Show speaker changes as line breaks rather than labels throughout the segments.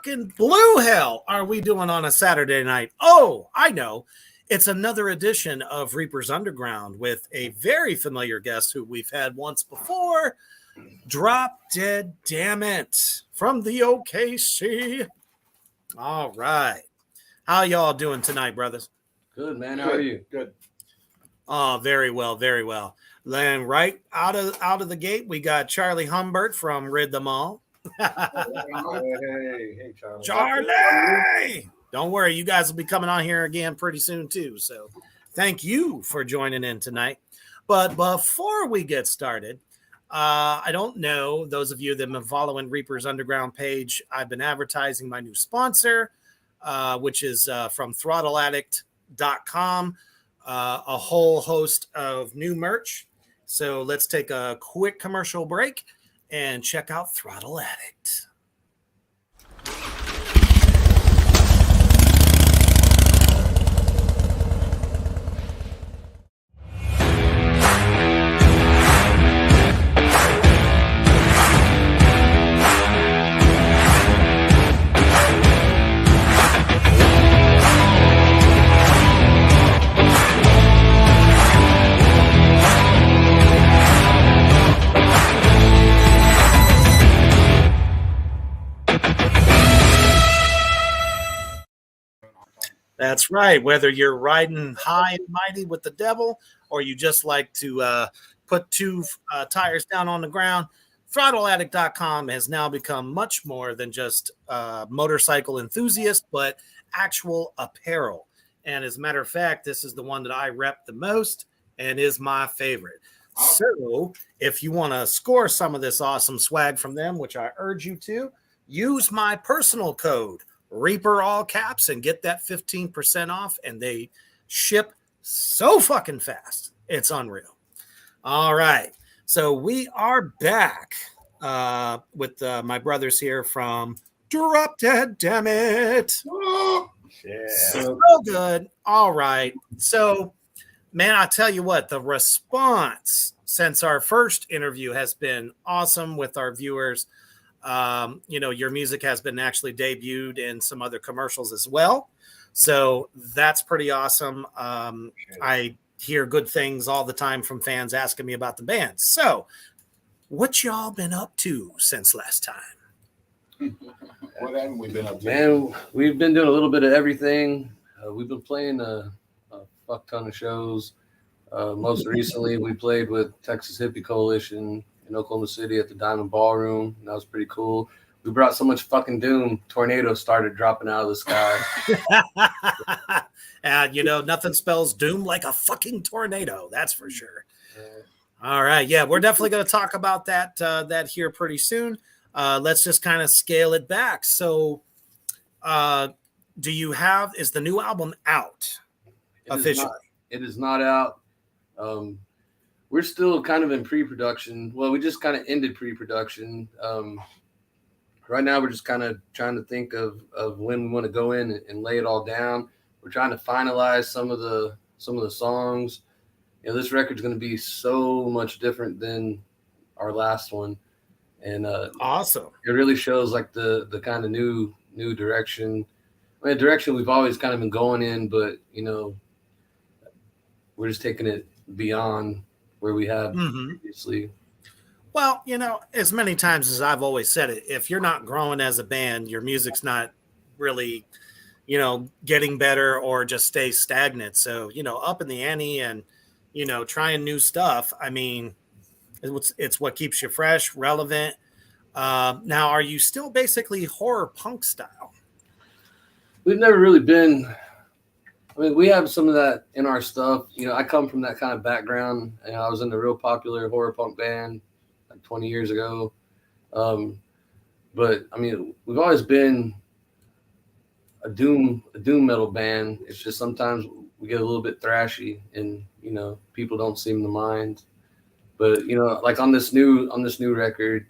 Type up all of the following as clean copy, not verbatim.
fucking blue hell are we doing on a Saturday night? Oh, I know. It's another edition of Reaper's Underground with a very familiar guest who we've had once before, Drop Dead Dammit from the OKC. All right. How y'all doing tonight, brothers?
Good, man. How are you?
Good.
Oh, very well, very well. Then right out of the gate, we got Charlie Humbert from Rid Them All.
Hey, Charlie.
Charlie! Don't worry, you guys will be coming on here again pretty soon too. So thank you for joining in tonight. But before we get started, I don't know, those of you that have been following Reaper's Underground page, I've been advertising my new sponsor, which is from throttleaddict.com, a whole host of new merch. So let's take a quick commercial break and check out Throttle Addict. That's right. Whether you're riding high and mighty with the devil or you just like to put two tires down on the ground, throttleaddict.com has now become much more than just motorcycle enthusiast, but actual apparel. And as a matter of fact, this is the one that I rep the most and is my favorite. So if you want to score some of this awesome swag from them, which I urge you to, use my personal code, Reaper all caps, and get that 15% off, and they ship so fucking fast. It's unreal. All right. So we are back with my brothers here from Drop Dead Dammit.
Yeah.
So good. All right. So, man, I tell you what, the response since our first interview has been awesome with our viewers. Your music has been actually debuted in some other commercials as well. So that's pretty awesome. I hear good things all the time from fans asking me about the band. So what y'all been up to since last time?
What haven't we been up to?
Man, we've been doing a little bit of everything. We've been playing a fuck ton of shows. Most recently, we played with Texas Hippie Coalition in Oklahoma City at the Diamond Ballroom. And that was pretty cool. We brought so much fucking doom, tornadoes started dropping out of the sky.
Nothing spells doom like a fucking tornado. That's for sure. All right. Yeah, we're definitely going to talk about that here pretty soon. Let's just kind of scale it back. So is the new album out officially?
It is not out. We're still kind of in pre-production. Well, we just kind of ended pre-production. Right now, we're just kind of trying to think of when we want to go in and lay it all down. We're trying to finalize some of the songs. This record's going to be so much different than our last one, and
awesome.
It really shows like the kind of new direction. I mean, direction we've always kind of been going in, but we're just taking it beyond where we have previously.
Well, as many times as I've always said it, if you're not growing as a band, your music's not really, getting better or just stays stagnant. So, up in the ante and, trying new stuff. I mean, it's what keeps you fresh, relevant. Now, are you still basically horror punk style?
We've never really been. I mean, we have some of that in our stuff. I come from that kind of background. I was in a real popular horror punk band like 20 years ago. But I mean, we've always been a doom metal band. It's just sometimes we get a little bit thrashy, and people don't seem to mind. But like on this new record,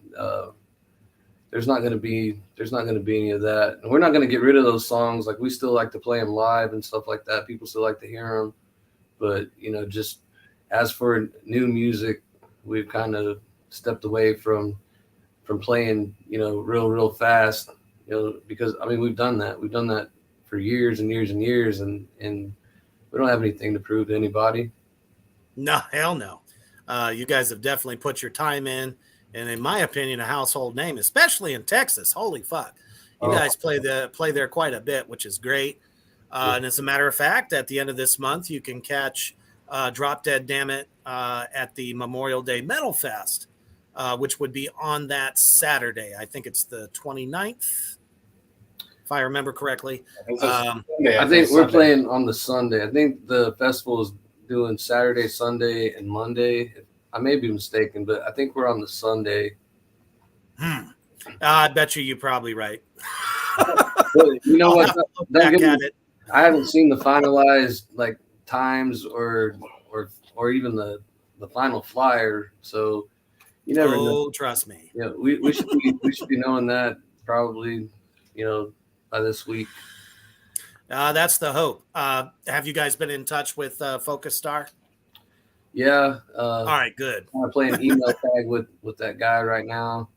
there's not going to be any of that, and we're not going to get rid of those songs. Like, we still like to play them live and stuff like that. People still like to hear them, but just as for new music, we've kind of stepped away from playing real fast, because I mean we've done that for years and years and years, and we don't have anything to prove to anybody.
No, hell no. You guys have definitely put your time in, and in my opinion, a household name, especially in Texas. Holy fuck, you guys play there quite a bit, which is great. And as a matter of fact, at the end of this month, you can catch Drop Dead Dammit at the Memorial Day Metal Fest, which would be on that Saturday. I think it's the 29th, if I remember correctly.
I think we're playing on the Sunday. I think the festival is doing Saturday, Sunday, and Monday. I may be mistaken, but I think we're on the Sunday.
I bet you're probably right.
But you know what? I haven't seen the finalized like times or even the final flyer, so you never know.
Trust me.
Yeah, we should be knowing that probably, by this week.
That's the hope. Have you guys been in touch with Focus Star?
Yeah.
All right, good.
I'm playing email tag with that guy right now.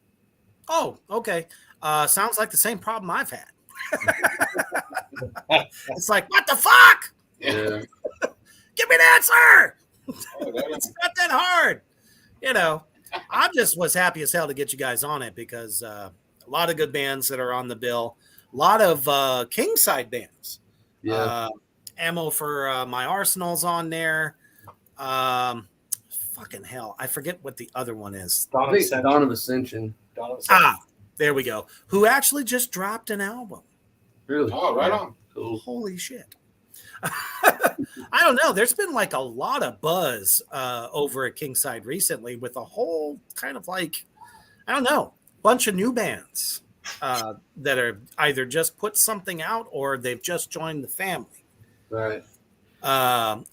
Oh, okay. Sounds like the same problem I've had. It's like, what the fuck?
Yeah.
Give me an answer. It's not that hard. I just was happy as hell to get you guys on it because a lot of good bands that are on the bill, a lot of Kingside bands.
Yeah.
Ammo for My Arsenal's on there. Fucking hell. I forget what the other one is.
Dawn of Ascension.
There we go. Who actually just dropped an album.
Really?
Oh, right on.
Cool.
Holy shit. I don't know. There's been like a lot of buzz over at Kingside recently with a whole kind of like, I don't know, bunch of new bands that are either just put something out or they've just joined the family.
Right.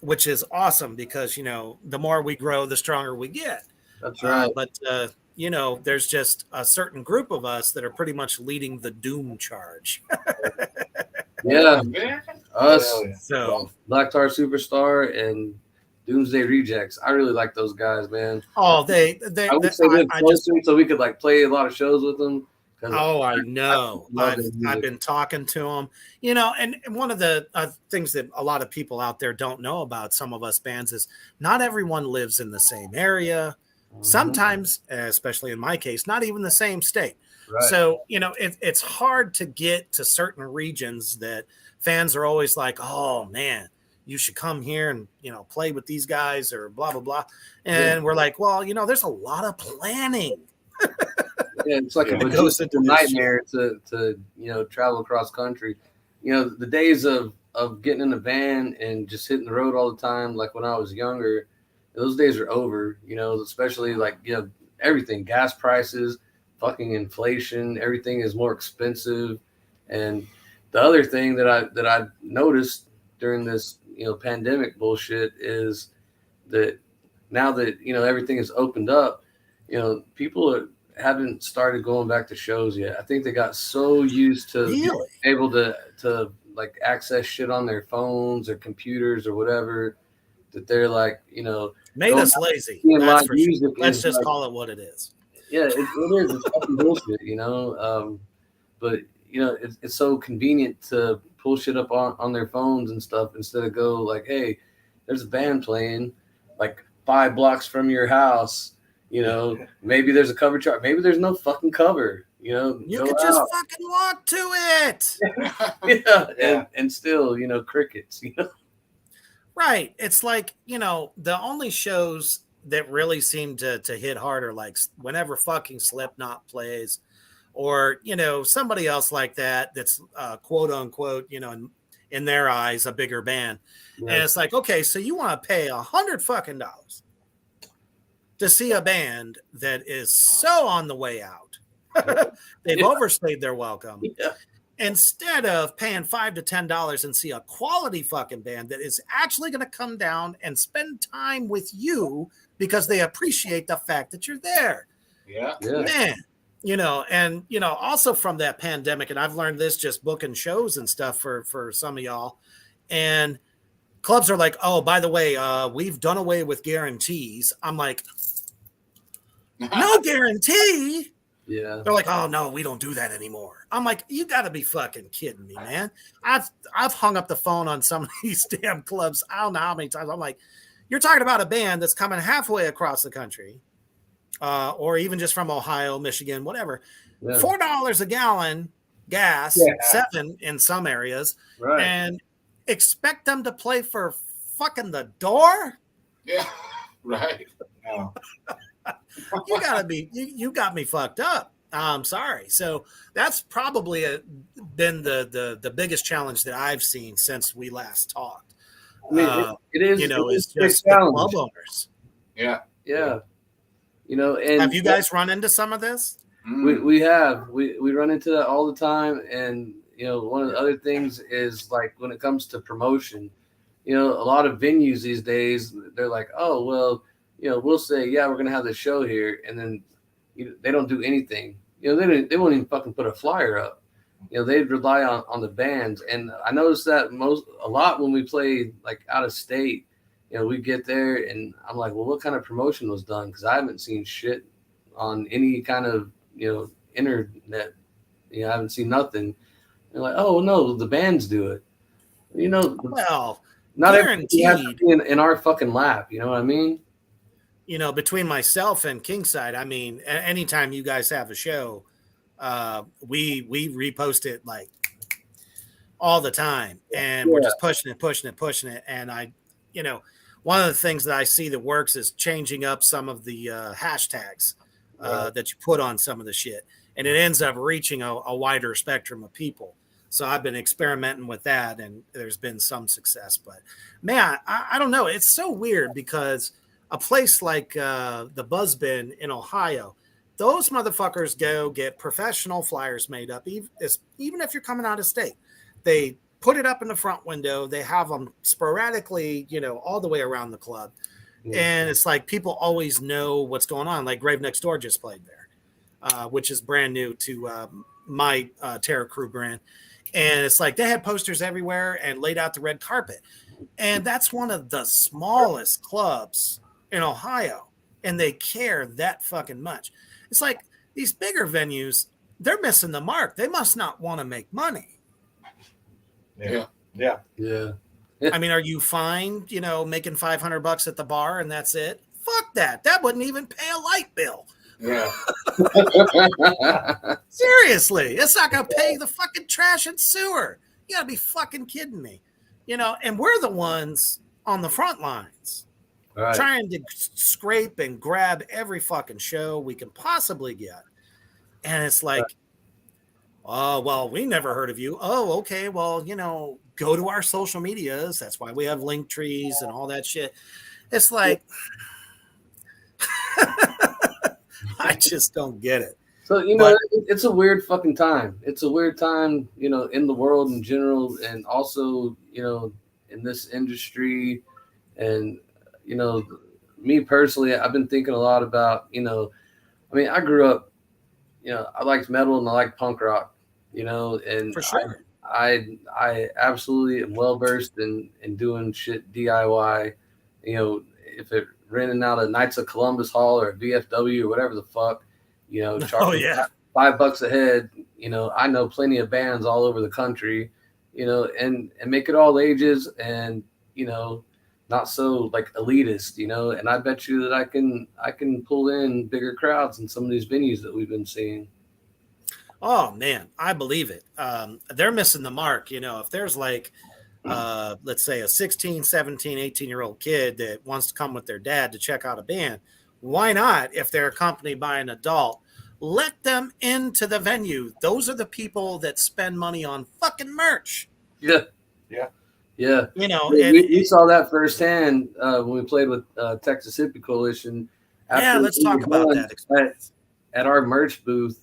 Which is awesome because, the more we grow, the stronger we get.
That's right.
But there's just a certain group of us that are pretty much leading the doom charge.
Yeah. Us,
So
Black Tar Superstar and Doomsday Rejects. I really like those guys, man.
Oh,
I wish they lived close to me so we could like play a lot of shows with them.
Oh, I know.
I've
been talking to them, and one of the things that a lot of people out there don't know about some of us bands is not everyone lives in the same area. Mm-hmm. Sometimes, especially in my case, not even the same state. Right. So, it's hard to get to certain regions that fans are always like, oh, man, you should come here and, play with these guys or blah, blah, blah. And we're like, well, there's a lot of planning.
Yeah, it's like a logistical nightmare to travel across country. The days of getting in a van and just hitting the road all the time, like when I was younger, those days are over. Especially like everything, gas prices, fucking inflation, everything is more expensive. And the other thing that I noticed during this pandemic bullshit is that now that everything is opened up, people haven't started going back to shows yet. I think they got so used to being able to like access shit on their phones or computers or whatever that they're like,
made us lazy. That's for sure. Let's just call it what it is.
Yeah, it is. It's fucking bullshit, but it's so convenient to pull shit up on their phones and stuff instead of go like, hey, there's a band playing like 5 blocks from your house. Maybe there's a cover chart. Maybe there's no fucking cover. You
could just fucking walk to it.
And still, crickets.
Right. It's like the only shows that really seem to hit harder, like whenever fucking Slipknot plays, or somebody else like that's quote unquote in their eyes a bigger band, and it's like, okay, so you want to pay $100 fucking to see a band that is so on the way out. They've overstayed their welcome.
Yeah.
Instead of paying $5 to $10 and see a quality fucking band that is actually going to come down and spend time with you because they appreciate the fact that you're there.
Yeah.
Man, and also from that pandemic, and I've learned this just booking shows and stuff for some of y'all, and clubs are like, oh, by the way, we've done away with guarantees. I'm like, no guarantee.
Yeah.
They're like, oh no, we don't do that anymore. I'm like, you got to be fucking kidding me, man. I've hung up the phone on some of these damn clubs. I don't know how many times. I'm like, you're talking about a band that's coming halfway across the country, or even just from Ohio, Michigan, whatever.
Yeah.
$4 a gallon gas,
Yeah.
$7 in some areas,
Right.
and expect them to play for fucking the door.
Yeah. Right. No.
You gotta be, you got me fucked up. I'm sorry. So that's probably been the biggest challenge that I've seen since we last talked.
I mean, it is.
You know,
it
it's
is a big
just the
challenge.
club owners.
Yeah.
Yeah. You know, and
Have you guys run into some of this?
we run into that all the time. And you know, one of the other things is like when it comes to promotion, you know, a lot of venues these days, they're like, oh well, you know, we'll say, yeah, we're gonna have the show here, and then they don't do anything. You know, they won't even fucking put a flyer up. You know, they rely on the bands. And I noticed that a lot when we play like out of state. You know, we get there and I'm like, well, what kind of promotion was done? Because I haven't seen shit on any kind of, you know, internet. You know, I haven't seen nothing. They're like, oh no, the bands do it. You know,
Well,
not everything has to
guaranteed.
be in our fucking lap. You know what I mean?
You know, between myself and Kingside, I mean, anytime you guys have a show, we repost it like all the time, and we're just pushing it. And I, you know, one of the things that I see that works is changing up some of the hashtags that you put on some of the shit, and it ends up reaching a wider spectrum of people. So I've been experimenting with that, and there's been some success. But man, I don't know. It's so weird because a place like the Buzz Bin in Ohio, those motherfuckers go get professional flyers made up, even if you're coming out of state. They put it up in the front window. They have them sporadically, you know, all the way around the club. Yeah. And it's like people always know what's going on. Like Grave Next Door just played there, which is brand new to my Terror Crew brand. And it's like they had posters everywhere and laid out the red carpet. And that's one of the smallest clubs in Ohio. And they care that fucking much. It's like these bigger venues, they're missing the mark. They must not want to make money.
Yeah.
Yeah.
I mean, are you fine, you know, making $500 at the bar and that's it? Fuck that. That wouldn't even pay a light bill.
Yeah.
Seriously, it's not going to pay the fucking trash and sewer. You got to be fucking kidding me. You know, and we're the ones on the front lines trying to scrape and grab every fucking show we can possibly get. And it's like, oh, well, we never heard of you. Oh, okay. Well, you know, go to our social medias. That's why we have link trees and all that shit. It's like, I just don't get it.
So, you know, it's a weird fucking time. It's a weird time, you know, in the world in general, and also, you know, in this industry. And, you know, me personally, I've been thinking a lot about, you know, I mean, I grew up, you know, I liked metal and I liked punk rock, you know, and
for sure.
I absolutely am well versed in doing shit DIY, you know, if it renting out a Knights of Columbus Hall or a VFW or whatever the fuck, you know, charging $5 a head. You know, I know plenty of bands all over the country, you know, and make it all ages and, you know, not so like elitist, you know, and I bet you that I can pull in bigger crowds in some of these venues that we've been seeing.
Oh man, I believe it. They're missing the mark. You know, if there's like, let's say a 16, 17, 18-year-old kid that wants to come with their dad to check out a band, why not? If they're accompanied by an adult, let them into the venue. Those are the people that spend money on fucking merch.
Yeah.
You know,
we saw that firsthand when we played with Texas Hippie Coalition.
Let's talk about that experience.
At our merch booth,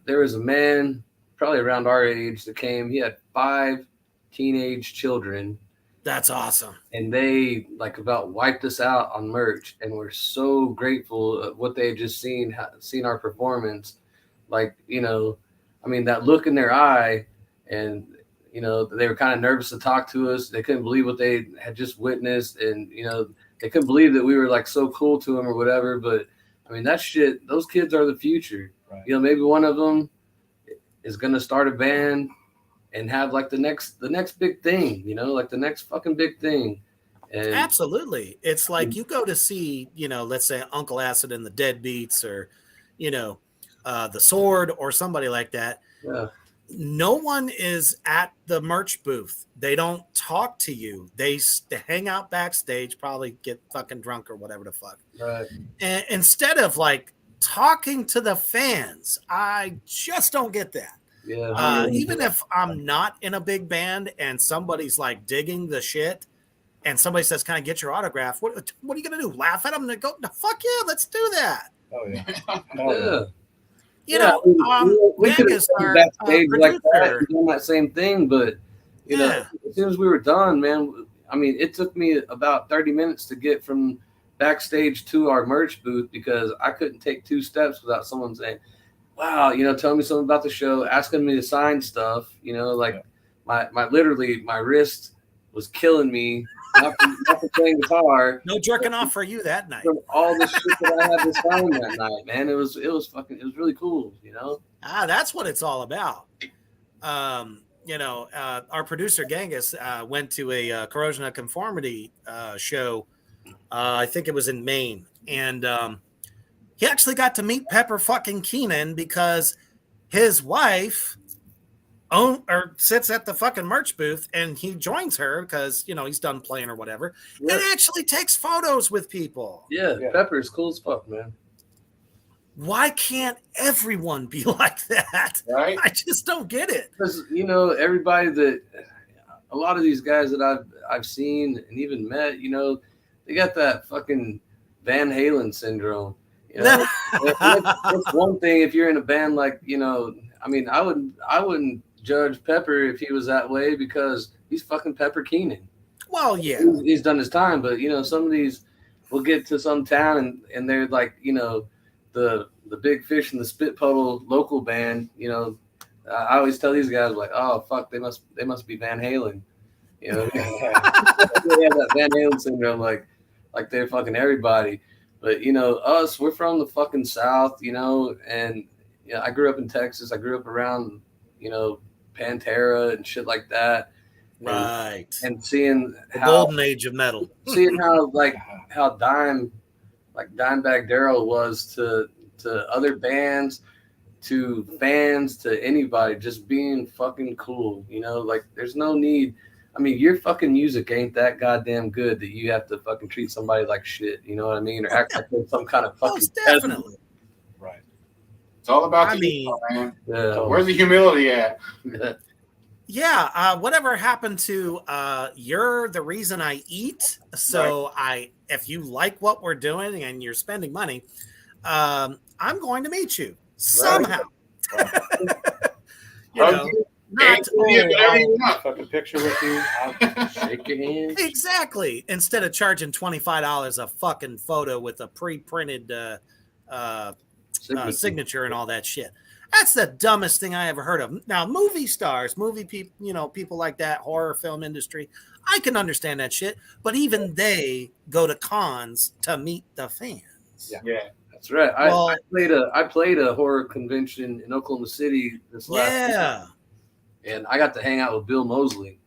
there was a man probably around our age that came. He had 5 teenage children.
That's awesome.
And they like about wiped us out on merch, and we're so grateful of what they had just seen our performance. Like, you know, I mean, that look in their eye, and you know, they were kind of nervous to talk to us. They couldn't believe what they had just witnessed, and you know, they couldn't believe that we were like so cool to them or whatever. But I mean, that shit, those kids are the future.
Right.
You know, maybe one of them is gonna start a band and have like the next big thing. You know, like the next fucking big thing. And
Absolutely. It's like you go to see, let's say Uncle Acid and the Deadbeats, or, the Sword, or somebody like that.
yeah,
No one is at the merch booth. They don't talk to you. They hang out backstage, probably get fucking drunk or whatever the fuck.
right.
And instead of like talking to the fans, I just don't get that.
Yeah.
Even if I'm not in a big band and somebody's like digging the shit, and somebody says, "Can I get your autograph?" What are you gonna do? Laugh at them and go, "Fuck yeah, let's do that."
Oh yeah.
Yeah. We could have
Genghis,
stayed
our
backstage like that
producer,
and done that same thing, but you know, as soon as we were done, man, I mean, it took me about 30 minutes to get from backstage to our merch booth because I couldn't take 2 steps without someone saying, "Wow," telling me something about the show, asking me to sign stuff. Like my literally my wrist was killing me. Not for playing guitar.
no jerking off for you that night.
From all the shit that I had to sign that night, man, it was really cool.
That's what it's all about. Our producer Genghis went to a Corrosion of Conformity show. I think it was in Maine, and he actually got to meet Pepper fucking Keenan because his wife sits at the fucking merch booth, and he joins her because he's done playing or whatever, and actually takes photos with people.
Yeah, Pepper's cool as fuck, man.
Why can't everyone be like that?
Right?
I just don't get it.
Because everybody a lot of these guys that I've seen and even met, they got that fucking Van Halen syndrome. It's one thing if you're in a band like I mean, I wouldn't judge Pepper if he was that way because he's fucking Pepper Keenan.
Well, yeah,
he's done his time, but some of these will get to some town and they're like the big fish in the spit puddle local band. I always tell these guys like, oh fuck, they must be Van Halen. They have that Van Halen syndrome, like they're fucking everybody. But us, we're from the fucking South, and I grew up in Texas. I grew up around Pantera and shit like that.
Right.
And seeing
the golden age of metal.
Seeing how Dimebag Darrell was to other bands, to fans, to anybody, just being fucking cool. There's no need. I mean, your fucking music ain't that goddamn good that you have to fucking treat somebody like shit. You know what I mean? Or act like they're some kind of fucking.
Most definitely.
Right. It's all about ego, man.
Yeah.
Where's the humility at?
Yeah. Whatever happened to you're the reason I eat. So if you like what we're doing and you're spending money, I'm going to meet you somehow.
Right.
Not
fucking picture with you. I'll
shake your hand.
Exactly. Instead of charging $25 a fucking photo with a pre-printed signature and all that shit. That's the dumbest thing I ever heard of. Now, movie stars, movie people, people like that, horror film industry, I can understand that shit. But even they go to cons to meet the fans.
Yeah.
That's right. I played a horror convention in Oklahoma City this last week. And I got to hang out with Bill Moseley.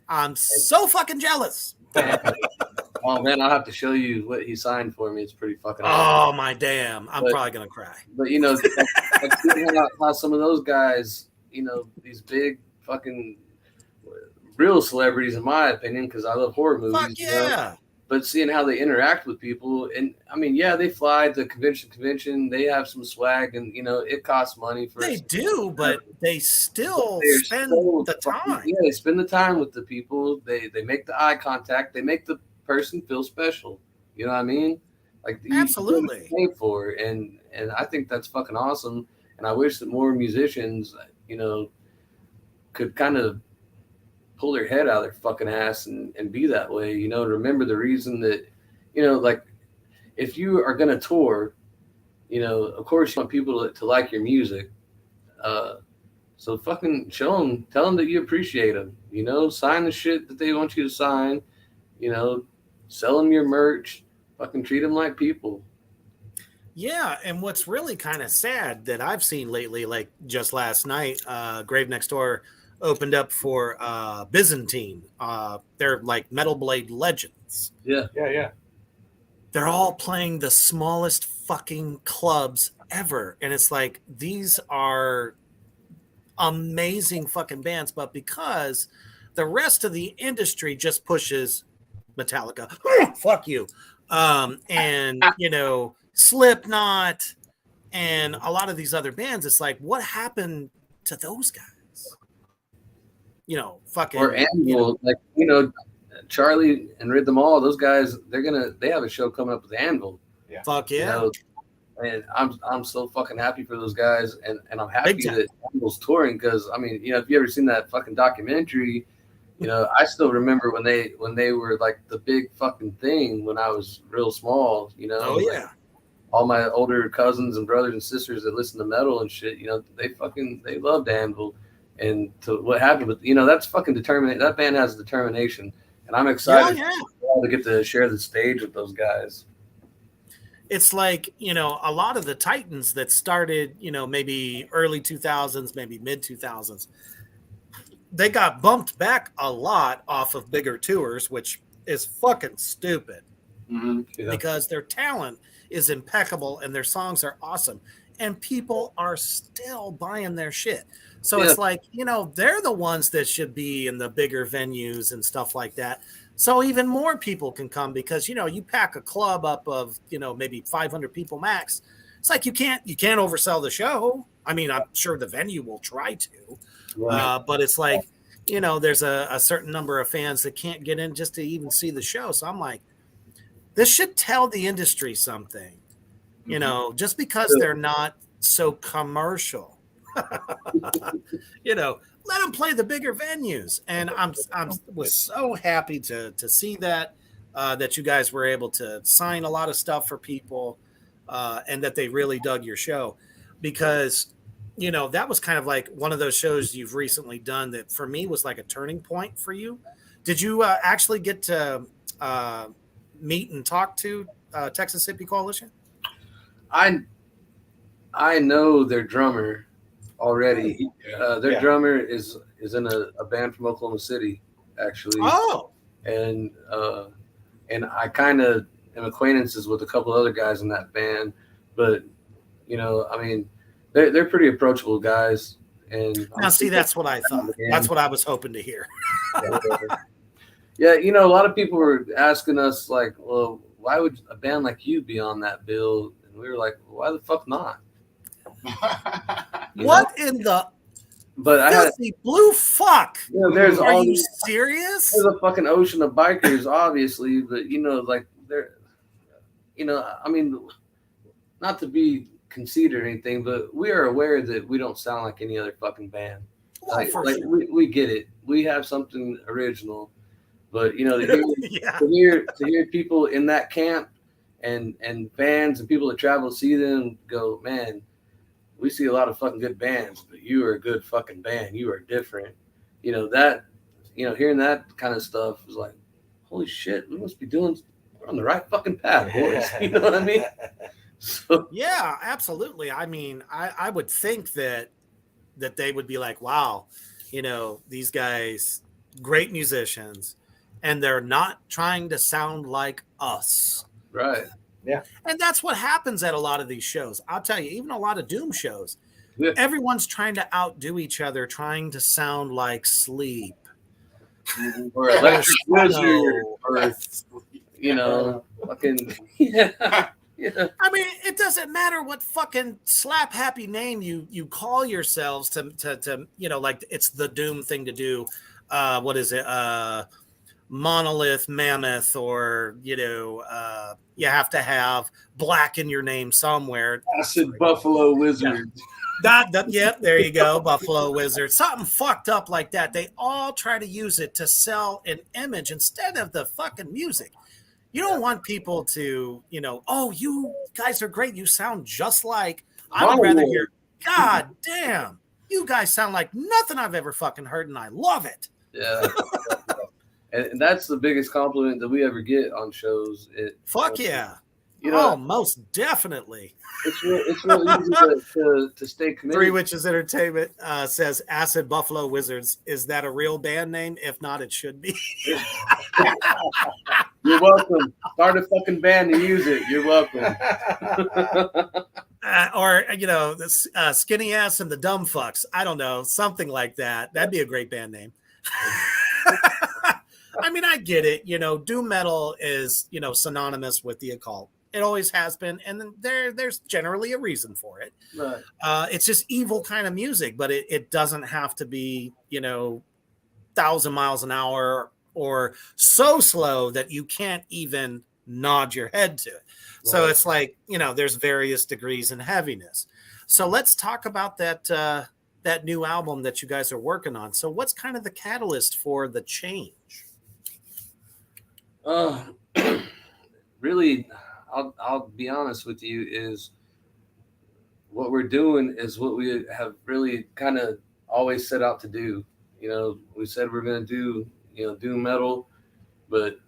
I'm so fucking jealous.
Oh man, I'll have to show you what he signed for me. It's pretty fucking
awesome. My damn. I'm probably gonna cry.
But how some of those guys, these big fucking real celebrities in my opinion, because I love horror movies.
Fuck yeah.
But seeing how they interact with people, and I mean, yeah, they fly to convention, they have some swag, and it costs money for.
They do, but they still spend the time.
Yeah, they spend the time with the people. They make the eye contact. They make the person feel special. You know what I mean? Like
absolutely.
You pay for, and I think that's fucking awesome. And I wish that more musicians, could kind of pull their head out of their fucking ass and be that way, remember the reason that, like if you are going to tour, of course you want people to like your music. So fucking tell them that you appreciate them, sign the shit that they want you to sign, sell them your merch, fucking treat them like people.
Yeah, and what's really kind of sad that I've seen lately, like just last night, Grave Next Door opened up for Byzantine. They're like Metal Blade legends.
Yeah.
They're all playing the smallest fucking clubs ever. And it's like, these are amazing fucking bands, but because the rest of the industry just pushes Metallica, fuck you. And, Slipknot and a lot of these other bands, it's like, what happened to those guys? Fucking.
Or Anvil, Charlie and Rid Them All, those guys, they have a show coming up with Anvil.
Yeah. Fuck yeah.
And I'm so fucking happy for those guys, and I'm happy that Anvil's touring, because if you ever seen that fucking documentary, I still remember when they were like the big fucking thing when I was real small,
Oh yeah.
All my older cousins and brothers and sisters that listen to metal and shit, they loved Anvil. And to what happened, but that's fucking determination. That band has determination, and I'm excited to get to share the stage with those guys.
It's like, a lot of the Titans that started, maybe early 2000s, maybe mid 2000s, they got bumped back a lot off of bigger tours, which is fucking stupid.
Mm-hmm. Yeah.
Because their talent is impeccable and their songs are awesome, and people are still buying their shit. So it's like, they're the ones that should be in the bigger venues and stuff like that. So even more people can come, because, you pack a club up of, maybe 500 people max. It's like, you can't oversell the show. I mean, I'm sure the venue will try to, but it's like, there's a certain number of fans that can't get in just to even see the show. So I'm like, this should tell the industry something, just because they're not so commercial. Let them play the bigger venues. And I was so happy to see that you guys were able to sign a lot of stuff for people, and that they really dug your show, because that was kind of like one of those shows you've recently done that for me was like a turning point for you. Did you actually get to meet and talk to Texas Hippie Coalition?
I know their drummer already. Their drummer is in a band from Oklahoma City, actually.
Oh,
and I kind of am acquaintances with a couple other guys in that band, but they're pretty approachable guys. And
now see, that's what I thought. That's what I was hoping to hear.
Yeah, a lot of people were asking us, like, well, why would a band like you be on that bill? And we were like, well, why the fuck not?
What in the filthy blue fuck? Are you serious?
There's a fucking ocean of bikers, obviously, but they're, not to be conceited or anything, but we are aware that we don't sound like any other fucking band.
Sure.
We get it. We have something original, but to hear people in that camp and fans and people that travel to see them go, man, we see a lot of fucking good bands, but you are a good fucking band. You are different. Hearing that kind of stuff was like, holy shit, we're on the right fucking path, boys. You know what I mean? So,
yeah, absolutely. I mean, I would think that they would be like, wow, these guys, great musicians, and they're not trying to sound like us.
Right.
Yeah.
And that's what happens at a lot of these shows. I'll tell you, even a lot of Doom shows, everyone's trying to outdo each other, trying to sound like Sleep.
Or Electric Wizard, or, fucking, yeah. Yeah.
I mean, it doesn't matter what fucking slap happy name you call yourselves to like it's the Doom thing to do. What is it? Monolith, Mammoth, or you have to have black in your name somewhere.
I said Buffalo Wizard.
Yep, there you go, Buffalo Wizard. Something fucked up like that. They all try to use it to sell an image instead of the fucking music. You don't want people to, oh, you guys are great. You sound just like. I would rather hear, God damn, you guys sound like nothing I've ever fucking heard, and I love it.
Yeah. And that's the biggest compliment that we ever get on shows.
Fuck yeah.
You know,
most definitely.
it's real easy to stay committed.
Three Witches Entertainment says Acid Buffalo Wizards. Is that a real band name? If not, it should be.
You're welcome. Start a fucking band and use it. You're welcome.
Or, this Skinny Ass and the Dumb Fucks. I don't know. Something like that. That'd be a great band name. I mean, I get it. Doom metal is, synonymous with the occult. It always has been. And there's generally a reason for it.
Right.
It's just evil kind of music, but it doesn't have to be, 1,000 miles an hour or so slow that you can't even nod your head to it. Right. So it's like, there's various degrees in heaviness. So let's talk about that new album that you guys are working on. So what's kind of the catalyst for the change?
Really, I'll be honest with you, is what we're doing is what we have really kind of always set out to do. We said we're going to do, doom metal, but,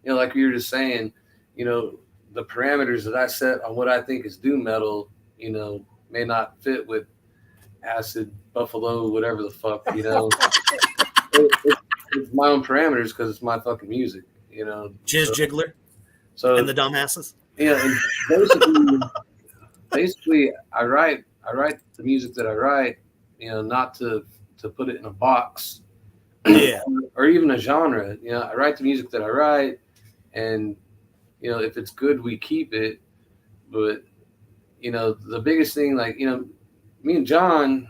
like you were just saying, the parameters that I set on what I think is doom metal, may not fit with Acid Buffalo, whatever the fuck, it's my own parameters because it's my fucking music,
Jizz Jiggler and the Dumbasses.
Yeah, and basically, I write the music that I write, not to put it in a box,
yeah,
or even a genre. I write the music that I write, and if it's good, we keep it. But the biggest thing, like me and John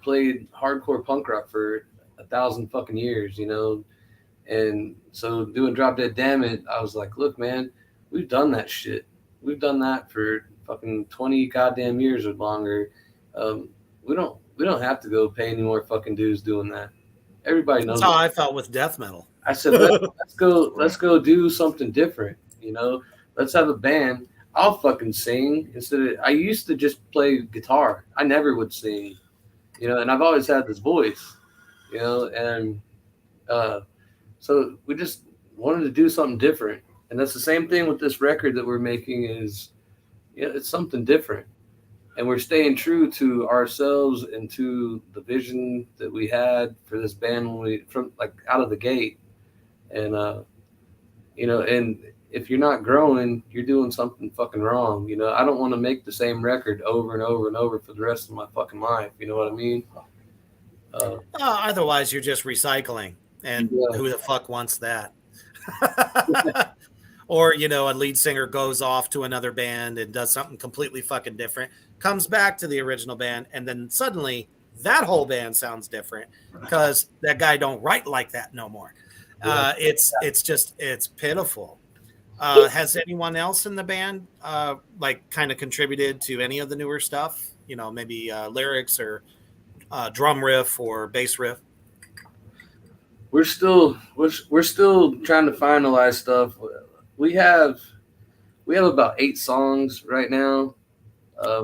played hardcore punk rock for 1,000 fucking years, and so doing Drop Dead Dammit, I was like, look, man, we've done that shit. We've done that for fucking 20 goddamn years or longer. We don't have to go pay any more fucking dues doing that. Everybody knows.
That's how I felt with death metal.
I said, let's go do something different. Let's have a band. I'll fucking sing I used to just play guitar. I never would sing, and I've always had this voice, and so we just wanted to do something different. And that's the same thing with this record that we're making is, it's something different. And we're staying true to ourselves and to the vision that we had for this band from out of the gate. And, and if you're not growing, you're doing something fucking wrong. I don't want to make the same record over and over and over for the rest of my fucking life. You know what I mean?
Otherwise, you're just recycling. And who the fuck wants that? Or, a lead singer goes off to another band and does something completely fucking different, comes back to the original band, and then suddenly that whole band sounds different because that guy don't write like that no more. It's pitiful. Has anyone else in the band kind of contributed to any of the newer stuff? Maybe lyrics or drum riff or bass riff?
We're still trying to finalize stuff. We have about 8 songs right now.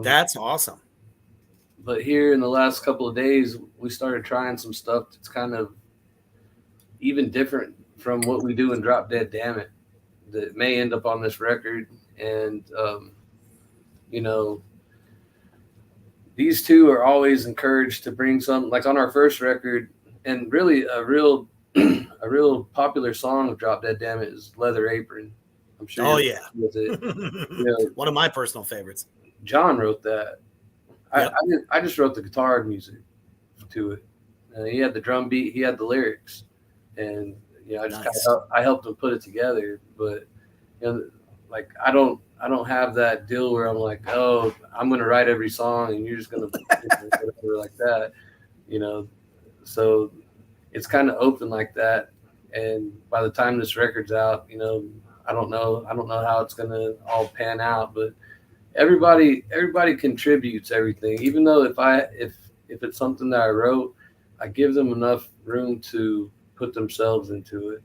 That's awesome.
But here in the last couple of days, we started trying some stuff that's kind of even different from what we do in Drop Dead Dammit that may end up on this record. And, these two are always encouraged to bring some, like on our first record, and really a real popular song of Drop Dead Dammit is Leather Apron. I'm sure.
Oh yeah.
With it.
One of my personal favorites.
John wrote that.
Yep.
I just wrote the guitar music to it. He had the drum beat. He had the lyrics, and I just I helped him put it together. But I don't have that deal where I'm like, oh, I'm gonna write every song and you're just gonna whatever like that, So it's kind of open like that. And by the time this record's out, I don't know how it's gonna all pan out, but everybody contributes everything. Even though if it's something that I wrote, I give them enough room to put themselves into it.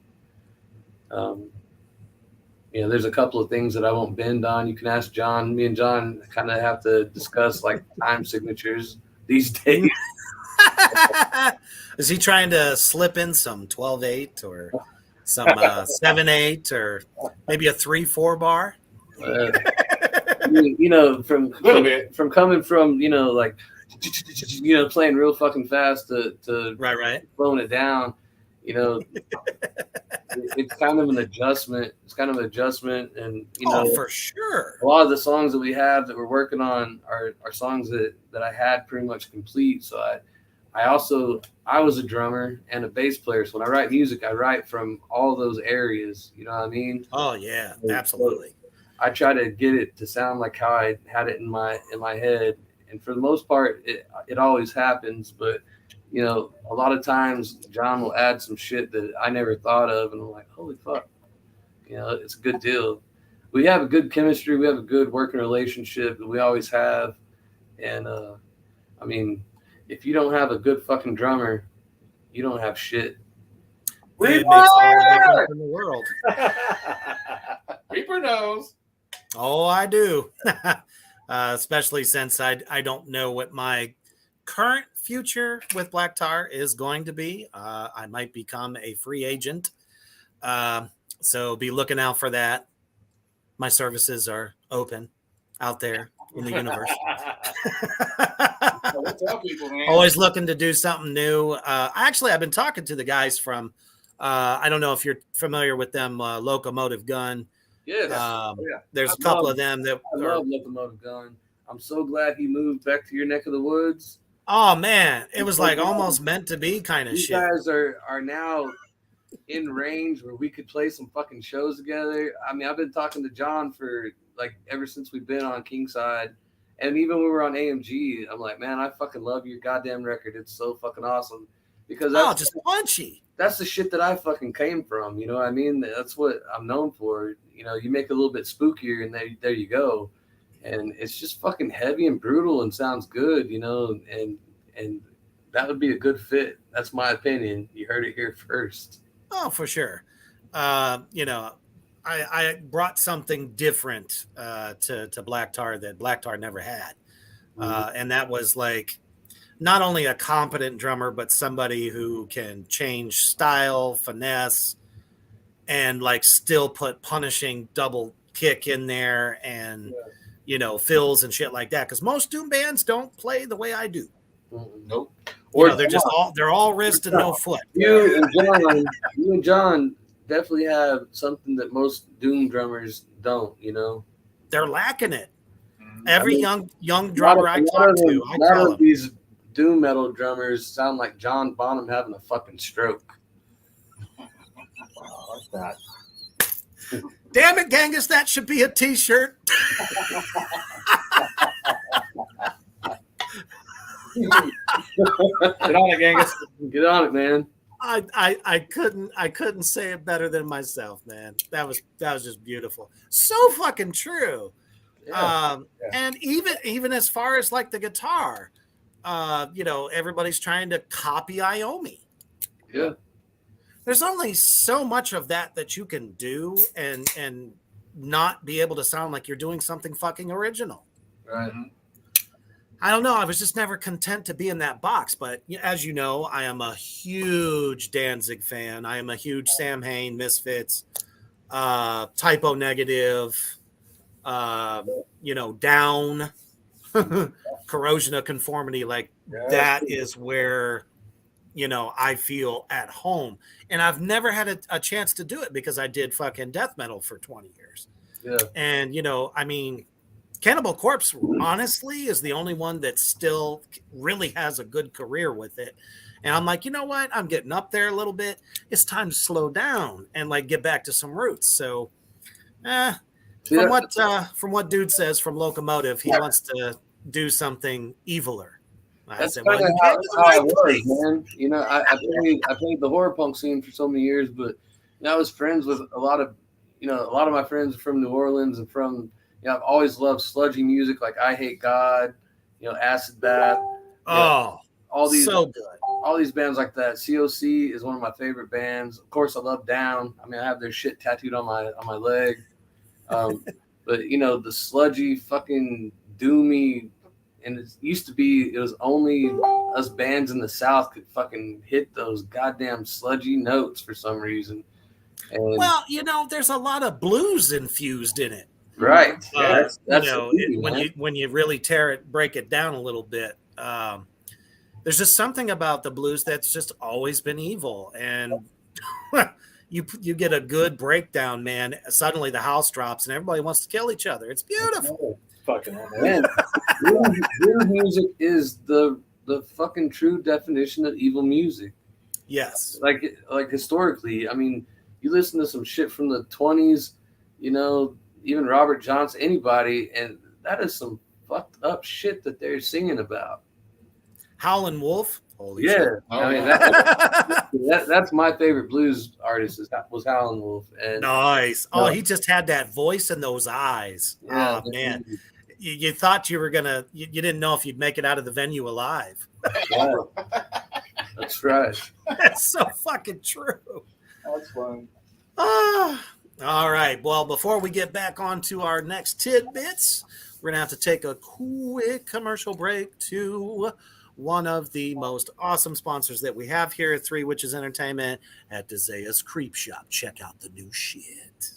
There's a couple of things that I won't bend on. You can ask John. Me and John kind of have to discuss time signatures these days.
Is he trying to slip in some 12/8 or some 7/8 or maybe a 3/4 bar?
mean, you know, from coming from, you know, like, you know, playing real fucking fast to
right,
slowing it down, you know, it's kind of an adjustment. It's kind of an adjustment, and you know,
for sure.
A lot of the songs that we have that we're working on are songs that I had pretty much complete. So I was a drummer and a bass player. So when I write music, I write from all those areas. You know what I mean?
Oh yeah, absolutely.
So I try to get it to sound like how I had it in my head, and for the most part, it always happens. But you know, a lot of times John will add some shit that I never thought of, and I'm like, holy fuck, you know, it's a good deal. We have a good chemistry. We have a good working relationship that we always have, and I mean, if you don't have a good fucking drummer, you don't have shit.
It makes all the difference in the world.
Reaper knows.
Oh, I do. Especially since I don't know what my current future with Black Tar is going to be. I might become a free agent. So be looking out for that. My services are open out there in the universe.
Tell people, man.
Always looking to do something new. Actually, I've been talking to the guys from, I don't know if you're familiar with them, Locomotive Gun.
Yes.
There's a couple of them that
I love Locomotive Gun. I'm so glad he moved back to your neck of the woods.
Oh man, it was like almost meant to be kind of shit.
You guys are now in range where we could play some fucking shows together. I mean, I've been talking to John for like ever since we've been on Kingside, and even when we were on AMG, I'm like, man, I fucking love your goddamn record. It's so fucking awesome because that's
just punchy.
That's the shit that I fucking came from. You know what I mean? That's what I'm known for. You know, you make it a little bit spookier, and there you go. And it's just fucking heavy and brutal and sounds good, you know, and that would be a good fit. That's my opinion. You heard it here first.
Oh, for sure. You know, I brought something different to Black Tar that Black Tar never had. And that was like not only a competent drummer, but somebody who can change style, finesse, and like still put punishing double kick in there and, you know, fills and shit like that. Because most doom bands don't play the way I do.
Nope.
Or you know, they're all wrist and no foot.
You and John definitely have something that most doom drummers don't. You know,
they're lacking it. Every young drummer I talk to, I tell them
these doom metal drummers sound like John Bonham having a fucking stroke.
Oh, like that.
Damn it, Genghis, that should be a t-shirt.
Get on it, Genghis.
Get on it, man.
I couldn't say it better than myself, man. That was just beautiful. So fucking true. Yeah. And even as far as like the guitar, you know, everybody's trying to copy Iommi.
Yeah.
There's only so much of that you can do and not be able to sound like you're doing something fucking original.
Right.
I don't know. I was just never content to be in that box. But as you know, I am a huge Danzig fan. I am a huge Sam Hain, Misfits, Typo Negative, you know, Down, Corrosion of Conformity. Like that is where, you know, I feel at home. And I've never had a chance to do it because I did fucking death metal for 20 years.
Yeah.
And, you know, I mean, Cannibal Corpse, honestly, is the only one that still really has a good career with it. And I'm like, you know what? I'm getting up there a little bit. It's time to slow down and like get back to some roots. So, from what dude says from Locomotive, he wants to do something eviler.
That's kind of how I was, man. You know, I played the horror punk scene for so many years, but you know, I was friends with a lot of my friends from New Orleans and from. You know, I've always loved sludgy music like I Hate God, you know, Acid Bath.
All these so good.
All these bands like that. COC is one of my favorite bands. Of course, I love Down. I mean, I have their shit tattooed on my leg. But you know, the sludgy fucking doomy, and it used to be it was only us bands in the South could fucking hit those goddamn sludgy notes for some reason. And
well, you know, there's a lot of blues infused in it.
Right. Yeah, that's
you know,
the beauty, man.
when you really break it down a little bit, there's just something about the blues that's just always been evil, and you get a good breakdown, man. Suddenly the house drops and everybody wants to kill each other. It's beautiful.
Fucking on
Man, blues music is the fucking true definition of evil music.
Yes.
Like historically, I mean, you listen to some shit from the 20s, you know, even Robert Johnson, anybody, and that is some fucked up shit that they're singing about.
Howlin' Wolf. Holy
Yeah,
shit.
I mean that's my favorite blues artist was Howlin' Wolf. And
nice. Oh, he just had that voice and those eyes.
Yeah,
oh man, you thought you were gonna. You didn't know if you'd make it out of the venue alive.
Yeah. That's right.
That's so fucking true.
That's fun.
All right. Well, before we get back on to our next tidbits, we're going to have to take a quick commercial break to one of the most awesome sponsors that we have here at Three Witches Entertainment at Dazea's Creep Shop. Check out the new shit.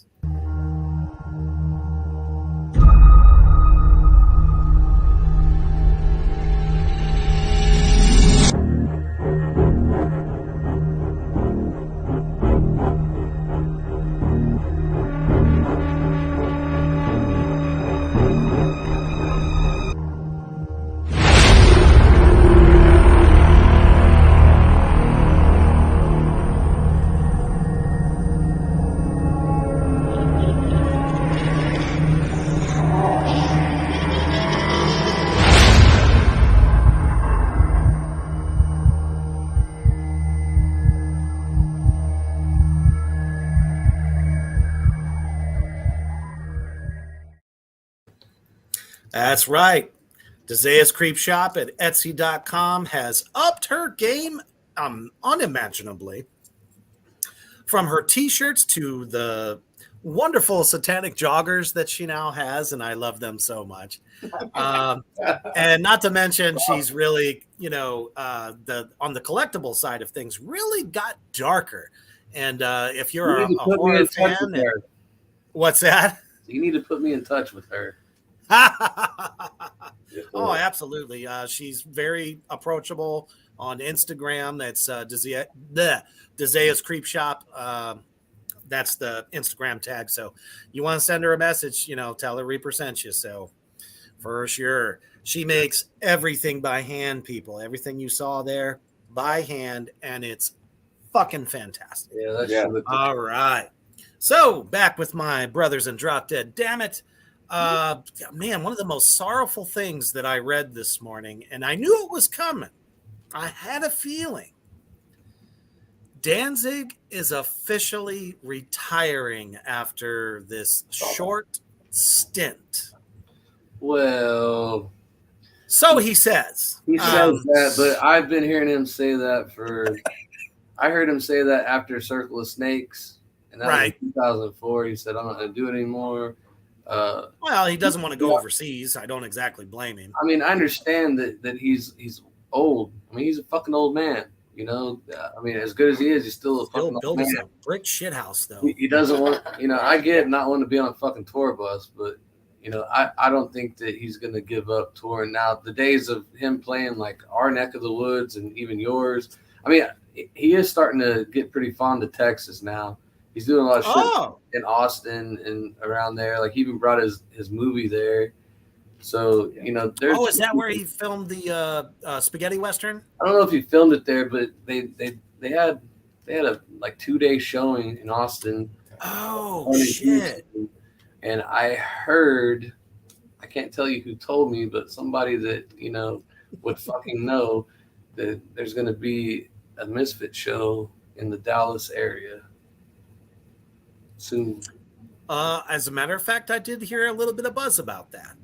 That's right. Dazea's Creep Shop at Etsy.com has upped her game unimaginably. From her t-shirts to the wonderful satanic joggers that she now has, and I love them so much. And not to mention, she's really, you know, on the collectible side of things, really got darker. And if you're a horror fan, what's that?
You need to put me in touch with her.
Oh, absolutely. She's very approachable on Instagram. That's Dazea's Creep Shop. That's the Instagram tag. So you want to send her a message, you know, tell her Reaper sent you. So for sure, she makes everything by hand, people. Everything you saw there by hand, and it's fucking fantastic.
Yeah, that's true.
All right. So back with my brothers in Drop Dead. Dammit. Man, one of the most sorrowful things that I read this morning, and I knew it was coming. I had a feeling. Danzig is officially retiring after this short stint.
Well,
so he says.
He says that, but I've been hearing him say that I heard him say that after Circle of Snakes, and that was in 2004. He said, I'm not going to do it anymore.
Well, he doesn't want to go overseas. I don't exactly blame him.
I mean, I understand that he's old. I mean, he's a fucking old man. You know, I mean, as good as he is, he's still a fucking old man.
A brick shit house, though.
He doesn't want, you know, I get not wanting to be on a fucking tour bus, but, you know, I don't think that he's going to give up touring. Now, the days of him playing like our neck of the woods and even yours, I mean, he is starting to get pretty fond of Texas now. He's doing a lot of shit in Austin and around there. Like, he even brought his movie there. So, you know, there's.
Oh, is that where he filmed the spaghetti western?
I don't know if he filmed it there, but they had a like 2-day showing in Austin.
Oh shit!
And I heard, I can't tell you who told me, but somebody that, you know, would fucking know that there's going to be a Misfit show in the Dallas area soon.
As a matter of fact, I did hear a little bit of buzz about that.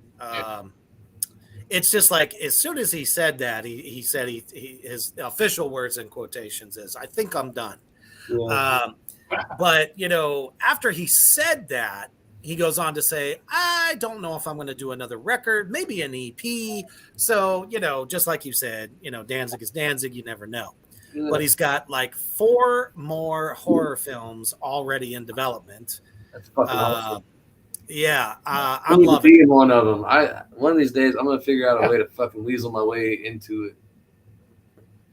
It's just like, as soon as he said that, he said his official words in quotations is, I think I'm done. Yeah. But, you know, after he said that, he goes on to say, I don't know if I'm going to do another record, maybe an EP. So, you know, just like you said, you know, Danzig is Danzig. You never know. Yeah. But he's got like 4 more horror films already in development.
That's fucking awesome.
Yeah,
I
I'm
need to
loving
be
it.
in one of them. One of these days I'm gonna figure out a way to fucking weasel my way into it.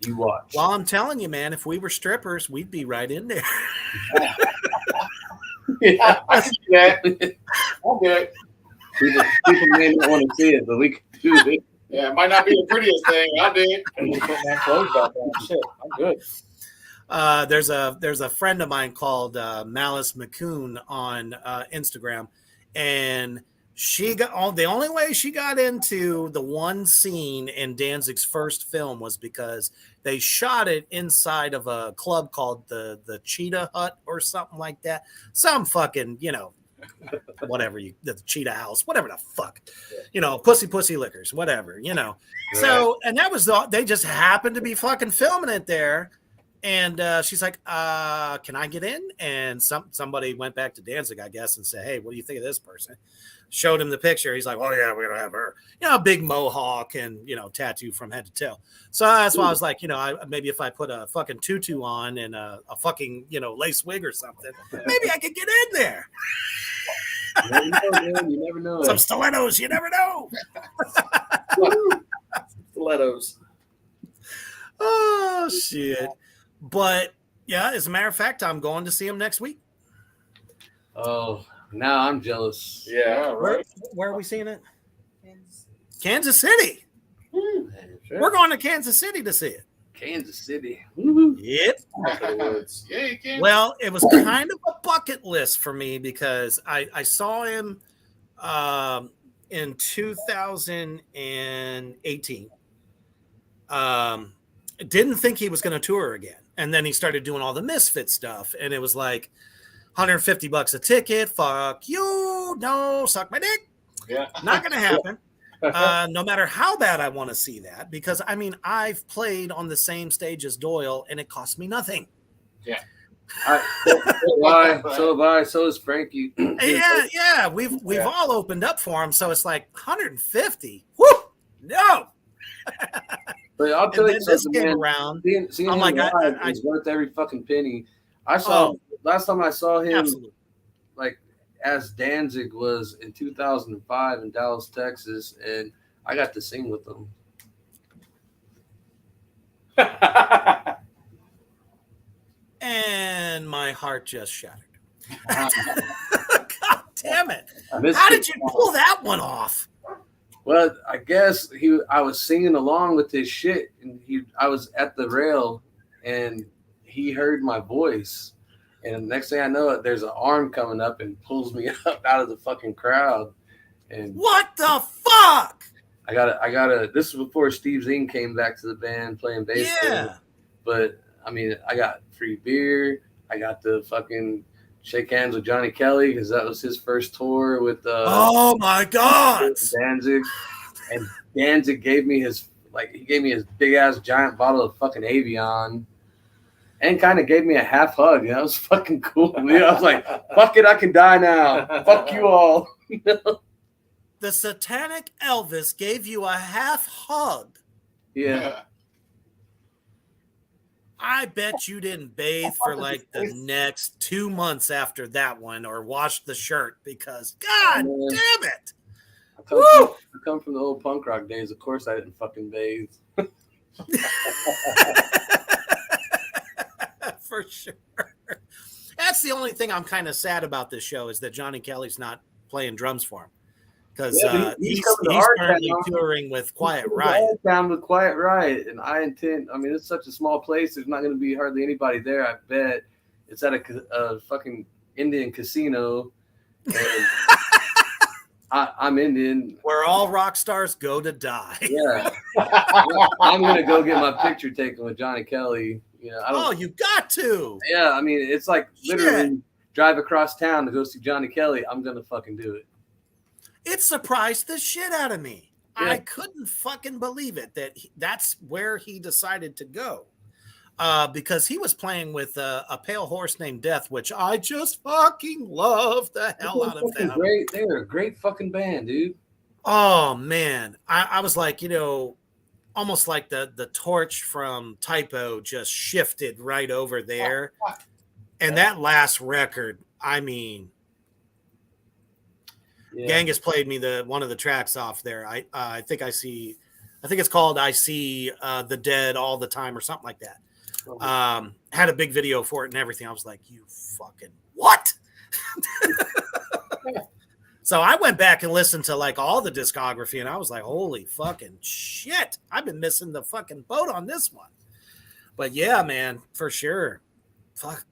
You watch.
Well, I'm telling you, man, if we were strippers, we'd be right in there.
Yeah, I can do that. I'm good.
People may not want to see it, but we can do it.
Yeah, it might not be the prettiest thing. I'll do it.
I'm just putting my clothes back on. Shit, I'm good.
There's a friend of mine called Malice McCoon on Instagram, and she got the only way she got into the one scene in Danzig's first film was because they shot it inside of a club called the Cheetah Hut or something like that. Some fucking, whatever the Cheetah House, whatever the fuck, pussy liquors, whatever, So, and that was they just happened to be fucking filming it there. And she's like, can I get in? And somebody went back to Danzig, I guess, and said, hey, what do you think of this person? Showed him the picture. He's like, oh, yeah, we're going to have her. Big mohawk and, tattoo from head to toe. So that's why I was like, maybe if I put a fucking tutu on and a fucking, lace wig or something, maybe I could get in there.
You never know, man. You never know.
Some stilettos. You never know.
Stilettos.
Oh, shit. But, yeah, as a matter of fact, I'm going to see him next week.
Oh, now I'm jealous.
Yeah, right.
Where are we seeing it? Kansas City.
Sure.
We're going to Kansas City to see it.
Kansas City. Woo-hoo.
Yep.
Yeah, you can.
Well, it was kind of a bucket list for me because I saw him in 2018. Didn't think he was going to tour again. And then he started doing all the Misfit stuff. And it was like $150 a ticket. Fuck you. No, suck my dick.
Yeah.
Not going to happen. No matter how bad I want to see that. Because, I've played on the same stage as Doyle and it cost me nothing.
Yeah.
So have I. So is Frankie.
Yeah. We've all opened up for him. So it's like 150. Woo! No.
But I'll tell you
this
something,
came
man.
around.
Seeing
I'm
him
like,
live is worth every fucking penny. Last time I saw him,
Absolutely.
like as Danzig was in 2005 in Dallas, Texas, and I got to sing with him.
And my heart just shattered. God damn it.
How
How did you pull that one off?
Well, I guess I was singing along with his shit, and I was at the rail, and he heard my voice, and the next thing I know, there's an arm coming up and pulls me up out of the fucking crowd. And
what the fuck?
I got this was before Steve Zing came back to the band playing bass.
Yeah.
But I got free beer. I got to fucking shake hands with Johnny Kelly because that was his first tour with
oh my God,
Danzig. And Danzig gave me his big ass giant bottle of fucking Avion and kind of gave me a half hug. That was fucking cool. I was like, fuck it, I can die now. Fuck you all.
The satanic Elvis gave you a half hug.
Yeah.
I bet you didn't bathe for like the next 2 months after that one or wash the shirt because God damn it.
I come from the old punk rock days. Of course I didn't fucking bathe.
For sure. That's the only thing I'm kind of sad about this show is that Johnny Kelly's not playing drums for him. Because he's currently touring with Quiet Riot.
Down with Quiet Riot, and it's such a small place. There's not going to be hardly anybody there. I bet it's at a fucking Indian casino. And I'm Indian.
Where all rock stars go to die.
Yeah, I'm gonna go get my picture taken with Johnny Kelly.
You got to.
Yeah, it's like literally drive across town to go see Johnny Kelly. I'm gonna fucking do it.
It surprised the shit out of me.
Yeah.
I couldn't fucking believe it that's where he decided to go. Because he was playing with a pale horse named Death, which I just fucking love the hell out of them.
They're a great fucking band, dude.
Oh, man. I was like, almost like the torch from Typo just shifted right over there. And that last record,
Yeah.
Genghis played me one of the tracks off there. I think it's called I See the Dead All the Time or something like that. Had a big video for it and everything. I was like, you fucking what? So I went back and listened to like all the discography and I was like, holy fucking shit. I've been missing the fucking boat on this one. But yeah, man, for sure. Fuck.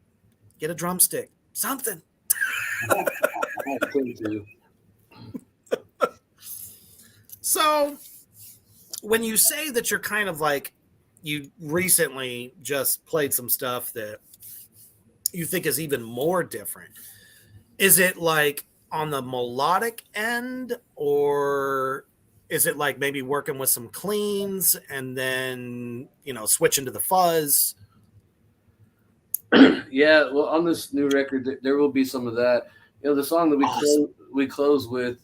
Get a drumstick. Something. So when you say that you're kind of like, you recently just played some stuff that you think is even more different, is it like on the melodic end, or is it like maybe working with some cleans and then, switching to the fuzz?
Yeah, well, on this new record, there will be some of that. The song that we close with,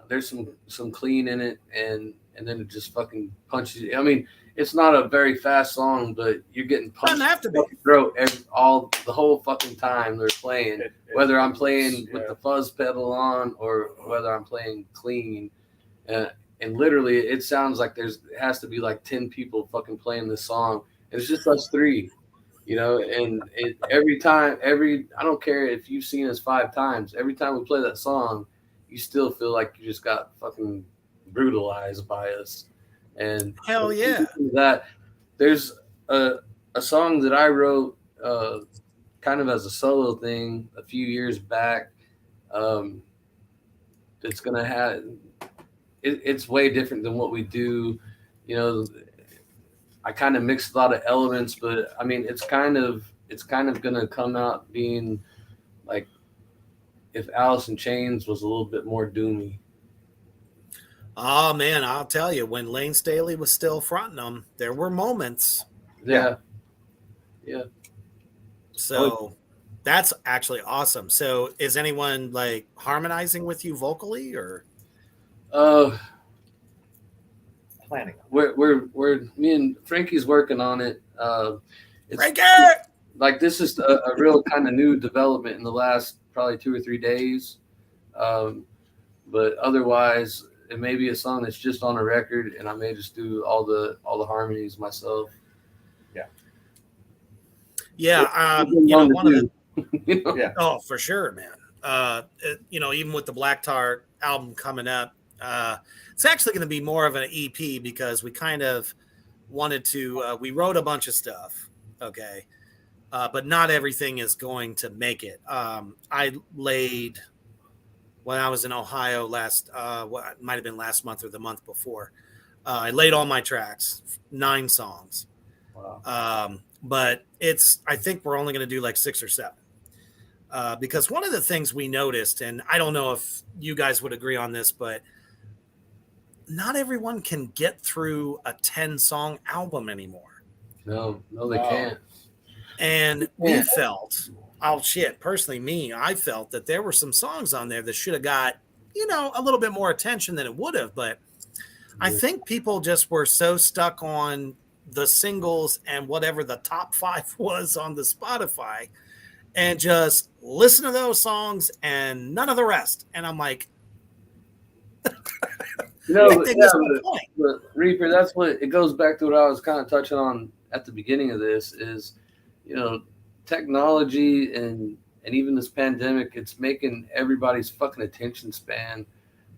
there's some clean in it, and then it just fucking punches you. I mean, it's not a very fast song, but you're getting punched in the throat the whole fucking time they're playing. Whether I'm playing with the fuzz pedal on or whether I'm playing clean, and literally it sounds like it has to be like 10 people fucking playing this song. And it's just us three. And every time, I don't care if you've seen us 5 times, every time we play that song, you still feel like you just got fucking brutalized by us. And
hell yeah.
That there's a song that I wrote kind of as a solo thing a few years back. It's going to have, it's way different than what we do. I kind of mixed a lot of elements, but I mean, it's kind of going to come out being like if Alice in Chains was a little bit more doomy.
Oh man, I'll tell you, when Lane Staley was still fronting them, there were moments.
Yeah.
So that's actually awesome. So is anyone like harmonizing with you vocally, or?
Planning.
We're me and Frankie's working on it.
Frankie!
Like this is a real kind of new development in the last probably 2 or 3 days. But otherwise, it may be a song that's just on a record, and I may just do all the harmonies myself.
Yeah. One of the. Yeah. Oh, for sure, man. Even with the Black Tar album coming up, it's actually going to be more of an EP because we kind of wanted to. We wrote a bunch of stuff, okay, but not everything is going to make it. I laid. When I was in Ohio last, what might have been last month or the month before, I laid all my tracks, 9 songs. Wow. But I think we're only going to do like 6 or 7. Because one of the things we noticed, and I don't know if you guys would agree on this, but not everyone can get through a 10-song album anymore.
No, they can't.
And we felt... Oh shit! Personally, I felt that there were some songs on there that should have got, a little bit more attention than it would have. But I think people just were so stuck on the singles and whatever the top 5 was on the Spotify, and just listen to those songs and none of the rest. And I'm like,
but Reaper, that's what it goes back to. What I was kind of touching on at the beginning of this is, technology and even this pandemic, it's making everybody's fucking attention span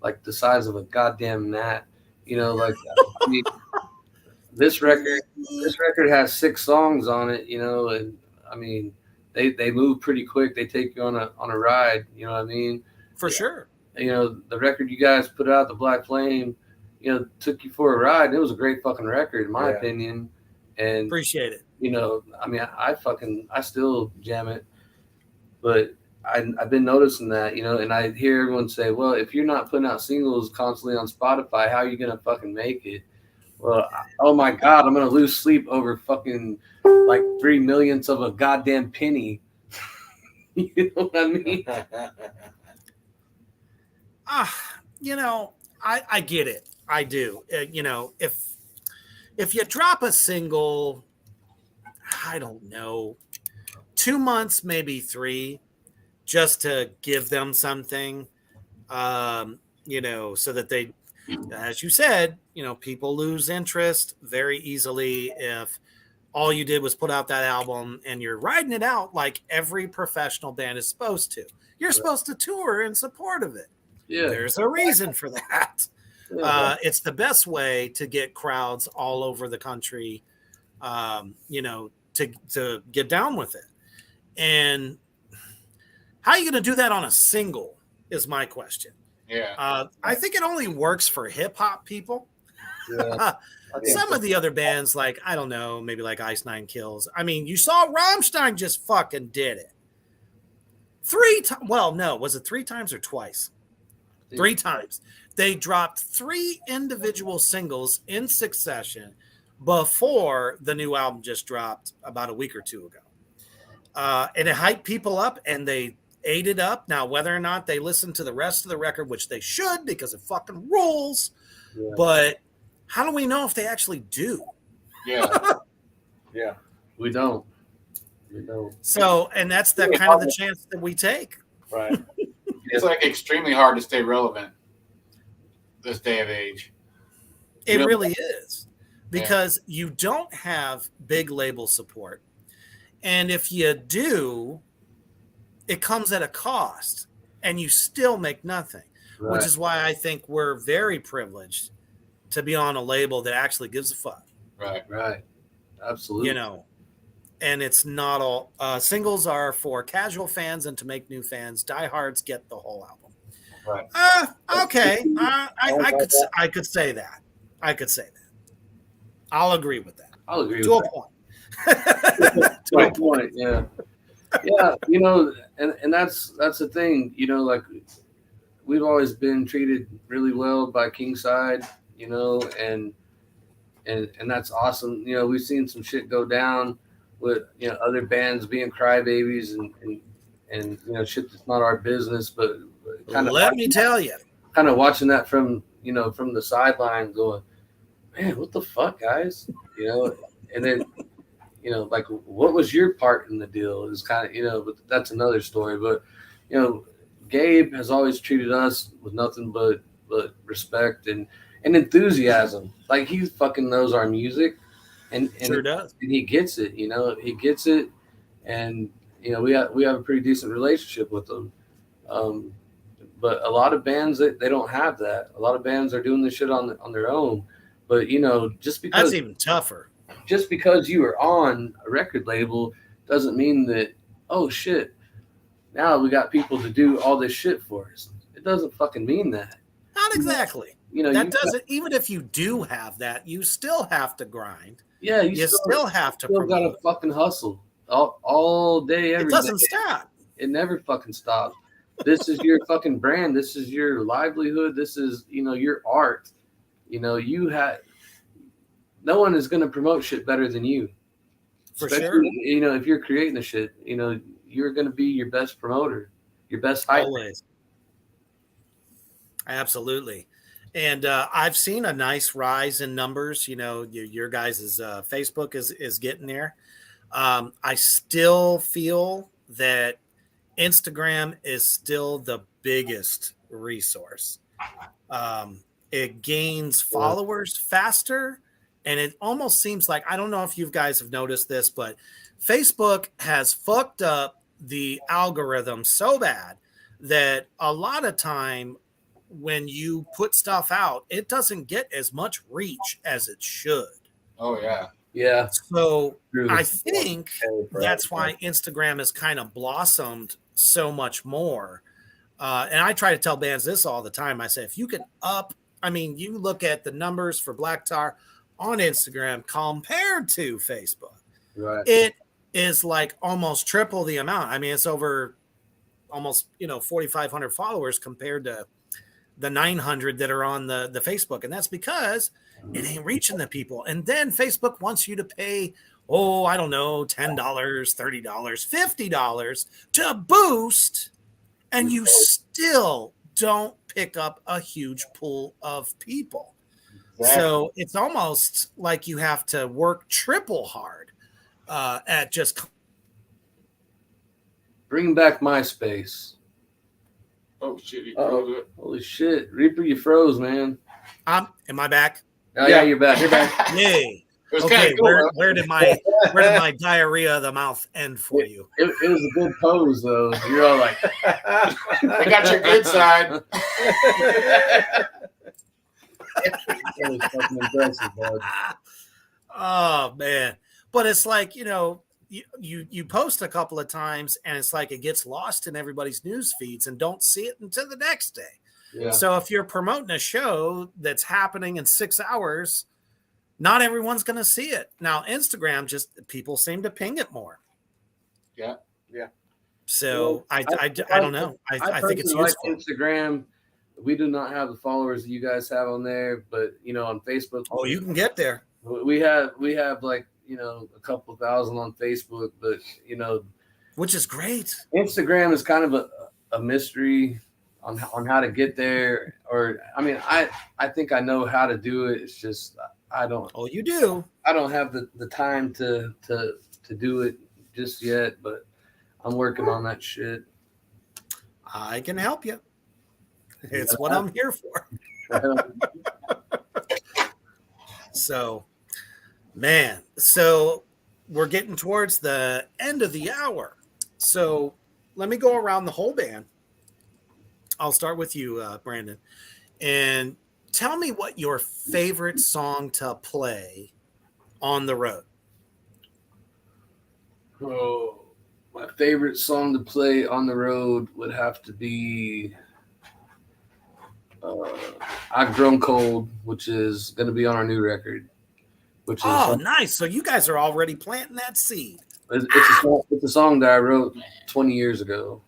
like the size of a goddamn gnat. Like I mean, this record has 6 songs on it, and I mean they move pretty quick. They take you on a ride, you know what I mean?
For sure.
The record you guys put out, the Black Flame, took you for a ride. It was a great fucking record in my opinion. And
appreciate it.
I mean, I still jam it, but I've been noticing that, and I hear everyone say, well, if you're not putting out singles constantly on Spotify, how are you going to fucking make it? Well, oh my God, I'm going to lose sleep over fucking like 3 millionths of a goddamn penny. You know what I mean?
I get it. I do. If you drop a single, I don't know, 2 months, maybe 3, just to give them something, so that they, as you said, people lose interest very easily if all you did was put out that album and you're riding it out like every professional band is supposed to. You're supposed to tour in support of it.
Yeah.
There's a reason for that. It's the best way to get crowds all over the country, to get down with it. And how are you going to do that on a single is my question.
Yeah.
I think it only works for hip hop people.
Yeah.
Some of the other bands, like, I don't know, maybe like Ice Nine Kills. I mean, you saw Rammstein just fucking did it. 3 times. Well, no, was it 3 times or twice? 3 times. They dropped 3 individual singles in succession before the new album just dropped about a week or 2 ago. And it hyped people up and they ate it up. Now, whether or not they listen to the rest of the record, which they should because it fucking rules, but how do we know if they actually do?
Yeah.
Yeah. We don't.
So, and that's the kind of the chance that we take.
Right.
It's like extremely hard to stay relevant this day of age.
It really is, because you don't have big label support. And if you do, it comes at a cost and you still make nothing, which is why I think we're very privileged to be on a label that actually gives a fuck.
Right. Absolutely.
And it's not all singles are for casual fans and to make new fans. Diehards get the whole album.
Right.
Okay. I could say that. I'll agree with that.
I'll agree
to
with
a point.
To a point. Yeah. Yeah. And that's the thing, like we've always been treated really well by Kingside, and that's awesome. We've seen some shit go down with, other bands being crybabies and shit that's not our business, but
let me tell you,
kind of watching that from the sideline going, man, what the fuck, guys? And then, like, what was your part in the deal? Is kind of, but that's another story. But, Gabe has always treated us with nothing but respect and enthusiasm. Like, he fucking knows our music, and
sure does.
And he gets it. He gets it, and we have a pretty decent relationship with him. But a lot of bands they don't have that. A lot of bands are doing this shit on their own. But just because
that's even tougher.
Just because you are on a record label doesn't mean that, oh shit, now we got people to do all this shit for us. It doesn't fucking mean that.
Not exactly. That doesn't. Even if you do have that, you still have to grind.
Yeah,
you still have to.
Still gotta fucking hustle all day, every day.
It doesn't stop.
It never fucking stops. This is your fucking brand. This is your livelihood. This is your art. No one is going to promote shit better than you.
For sure.
If you're creating the shit, you're going to be your best promoter, your best hype.
Always. Absolutely. And I've seen a nice rise in numbers. Your guys' Facebook is getting there. I still feel that Instagram is still the biggest resource. It gains followers faster. And it almost seems like, I don't know if you guys have noticed this, but Facebook has fucked up the algorithm so bad that a lot of time when you put stuff out, it doesn't get as much reach as it should.
Oh, yeah.
Yeah.
So I think that's why Instagram has kind of blossomed so much more. And I try to tell bands this all the time. I say, if you can you look at the numbers for Black Tar on Instagram compared to Facebook,
right?
It is like almost triple the amount. It's over almost 4,500 followers compared to the 900 that are on the Facebook, and that's because it ain't reaching the people. And then Facebook wants you to pay, I don't know, $10, $30, $50 to boost, and you still don't pick up a huge pool of people. Exactly. So it's almost like you have to work triple hard at just
Bring back MySpace.
Oh shit! He
Uh-oh.
froze it.
Holy shit, Reaper, you froze, man.
Am I back?
Oh yeah, you're back.
You're back.
Yay.
It was
Okay,
kind of cool.
where,
though.
where did my diarrhea of the mouth end for you?
It was a good pose though. You're all like,
They got your good side.
that was fucking impressive, bud.
Oh man. But it's like, you post a couple of times and it's like it gets lost in everybody's news feeds and don't see it until the next day.
Yeah.
So if you're promoting a show that's happening in 6 hours, not everyone's going to see it. Now, Instagram, just people seem to ping it more.
Yeah.
So
Well,
I don't know. I think it's
personally like
useful.
Instagram. We do not have the followers that you guys have on there, but on Facebook.
Oh, you can get there.
We have like a couple thousand on Facebook, but
Which is great.
Instagram is kind of a mystery on how to get there. Or I mean, I think I know how to do it. It's just I don't
You do.
I don't have the time to do it just yet, but I'm working on that shit.
I can help you. It's what I'm here for. So, man, we're getting towards the end of the hour. So let me go around the whole band. I'll start with you, Brandon, and tell me what your favorite song to play on the road.
Oh, my favorite song to play on the road would have to be I've Grown Cold, which is going to be on our new record. Which is
Nice. So you guys are already planting that seed.
It's a song that I wrote 20 years ago.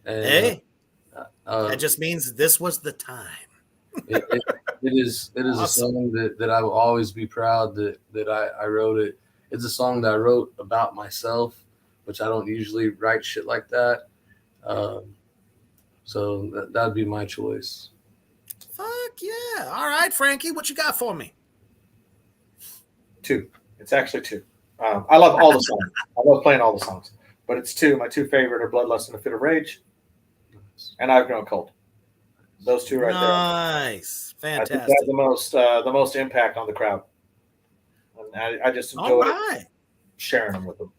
And,
Hey, that just means this was the time.
it is awesome. A song that I will always be proud that I wrote it. It's a song that I wrote about myself, which I don't usually write shit like that. So that'd be my choice.
Fuck yeah. All right, Frankie, what you got for me?
2. It's actually 2. I love all the songs. I love playing all the songs. But it's 2. My 2 favorite are Bloodlust and A Fit of Rage. And I've Grown Cold. Those 2 right there.
Nice. Fantastic.
I think they have the most impact on the crowd. And I just enjoy sharing them with them.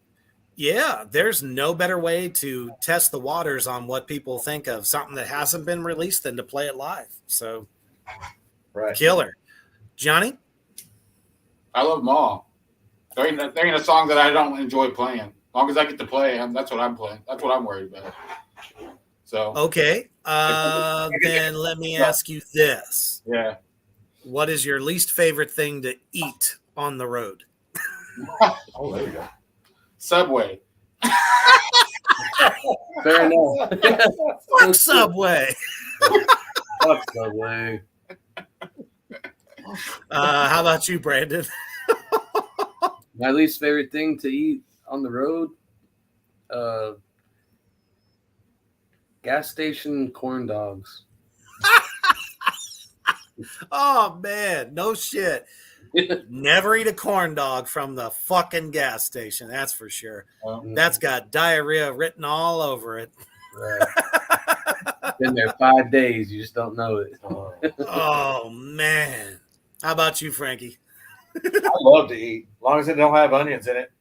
Yeah, there's no better way to test the waters on what people think of something that hasn't been released than to play it live. So,
right.
Killer. Johnny?
I love them all. There ain't a song that I don't enjoy playing. As long as I get to play, that's what I'm playing. That's what I'm worried about. So
okay, then let me ask you this.
Yeah.
What is your least favorite thing to eat on the road?
Oh, there you go.
Subway.
Fair enough.
Fuck Subway.
Fuck Subway.
How about you, Brandon?
My least favorite thing to eat on the road, gas station corn dogs.
Oh man, no shit. Never eat a corn dog from the fucking gas station. That's for sure. That's got diarrhea written all over it.
Right. Been there 5 days. You just don't know it.
Oh man. How about you, Frankie?
I love to eat, as long as it don't have onions in it.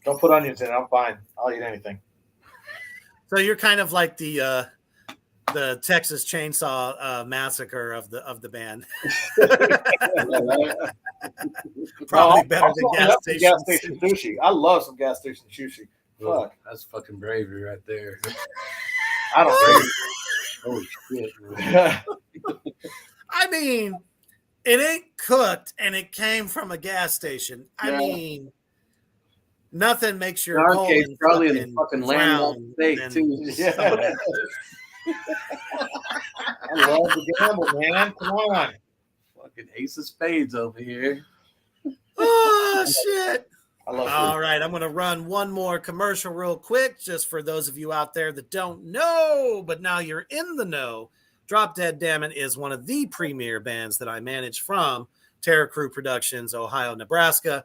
Don't put onions in it. I'm fine. I'll eat anything.
So you're kind of like the Texas Chainsaw Massacre of the band. Probably better than gas station
sushi. I love some gas station sushi. Fuck,
that's fucking bravery right there.
I don't.
Holy shit!
I mean, it ain't cooked, and it came from a gas station. I mean, nothing makes your colon
probably in the fucking landlocked state too.
Yeah. I love the gamble, man. Come on.
Fucking ace of spades over here.
Oh shit.
All
right, I'm going to run one more commercial real quick, just for those of you out there that don't know, but now you're in the know. Drop Dead Dammit is one of the premier bands that I manage from Terror Crew Productions, Ohio, Nebraska.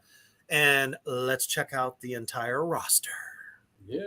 And let's check out the entire roster.
Yeah.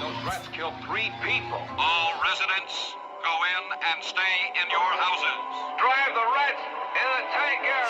Those rats killed 3 people. All residents, go in and stay in your houses. Drive the rats in the tank area.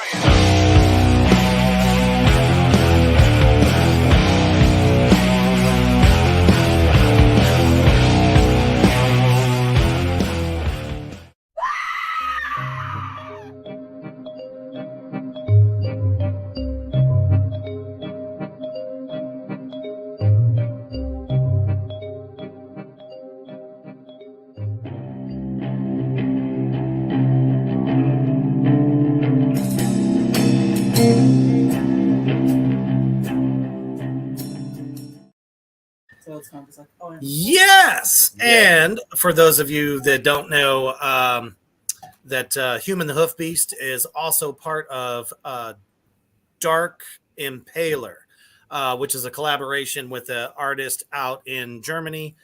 So it's not just like, oh,
Yes. And for those of you that don't know, that Human the Hoof Beast is also part of Dark Impaler, which is a collaboration with an artist out in Germany.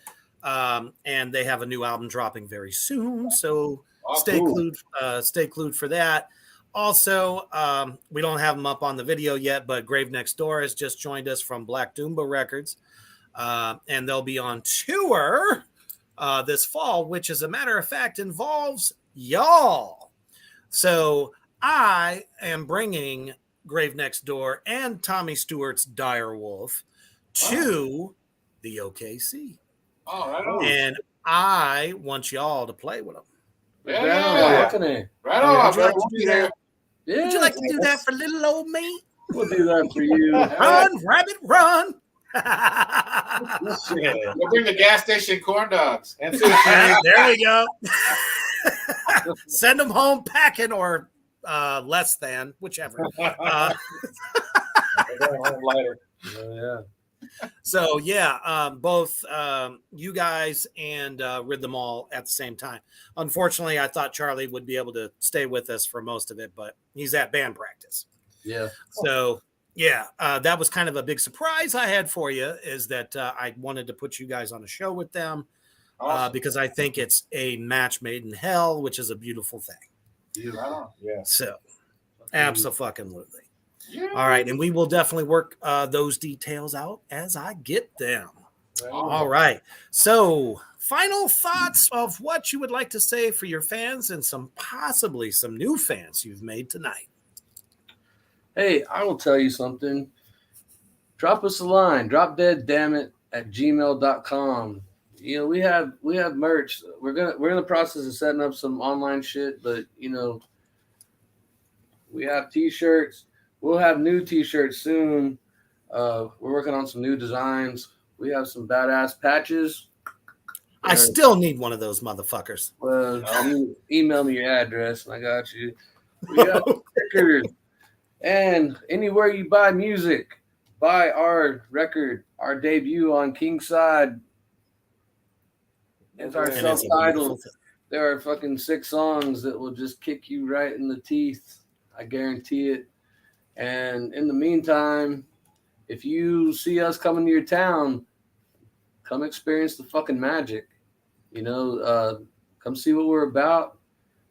And they have a new album dropping very soon. So stay glued for that. Also, we don't have them up on the video yet, but Grave Next Door has just joined us from Black Doomba Records. And they'll be on tour this fall, which, as a matter of fact, involves y'all. So I am bringing Grave Next Door and Tommy Stewart's Dire Wolf to the OKC.
Oh, right on.
And I want y'all to play with them.
Yeah. Right on.
Would you like to
We'll
do
be
that?
there.
Yeah.
Would you like to do that for little old me?
We'll do that for you.
Run, rabbit, run.
We'll bring the gas station corn dogs.
And
There we go. Send them home packing or less than, whichever.
later.
Yeah.
So, yeah, both you guys and Rid Them All at the same time. Unfortunately, I thought Charlie would be able to stay with us for most of it, but he's at band practice.
Yeah.
So, yeah, that was kind of a big surprise I had for you, is that I wanted to put you guys on a show with them because I think it's a match made in hell, which is a beautiful thing.
Right on.
Yeah.
So, absolutely. Yeah. All right, and we will definitely work those details out as I get them. All right. So, final thoughts of what you would like to say for your fans and possibly some new fans you've made tonight.
Hey, I will tell you something. Drop us a line. dropdeaddammit@gmail.com. You know, we have merch. We're in the process of setting up some online shit, but you know, we have t-shirts. We'll have new t-shirts soon. We're working on some new designs. We have some badass patches.
I still need one of those motherfuckers.
Well, you email me your address and I got you. We got stickers. And anywhere you buy music, buy our record, our debut on Kingside. It's our self-titled. There are fucking 6 songs that will just kick you right in the teeth. I guarantee it. And in the meantime, if you see us coming to your town, come experience the fucking magic. You know, come see what we're about.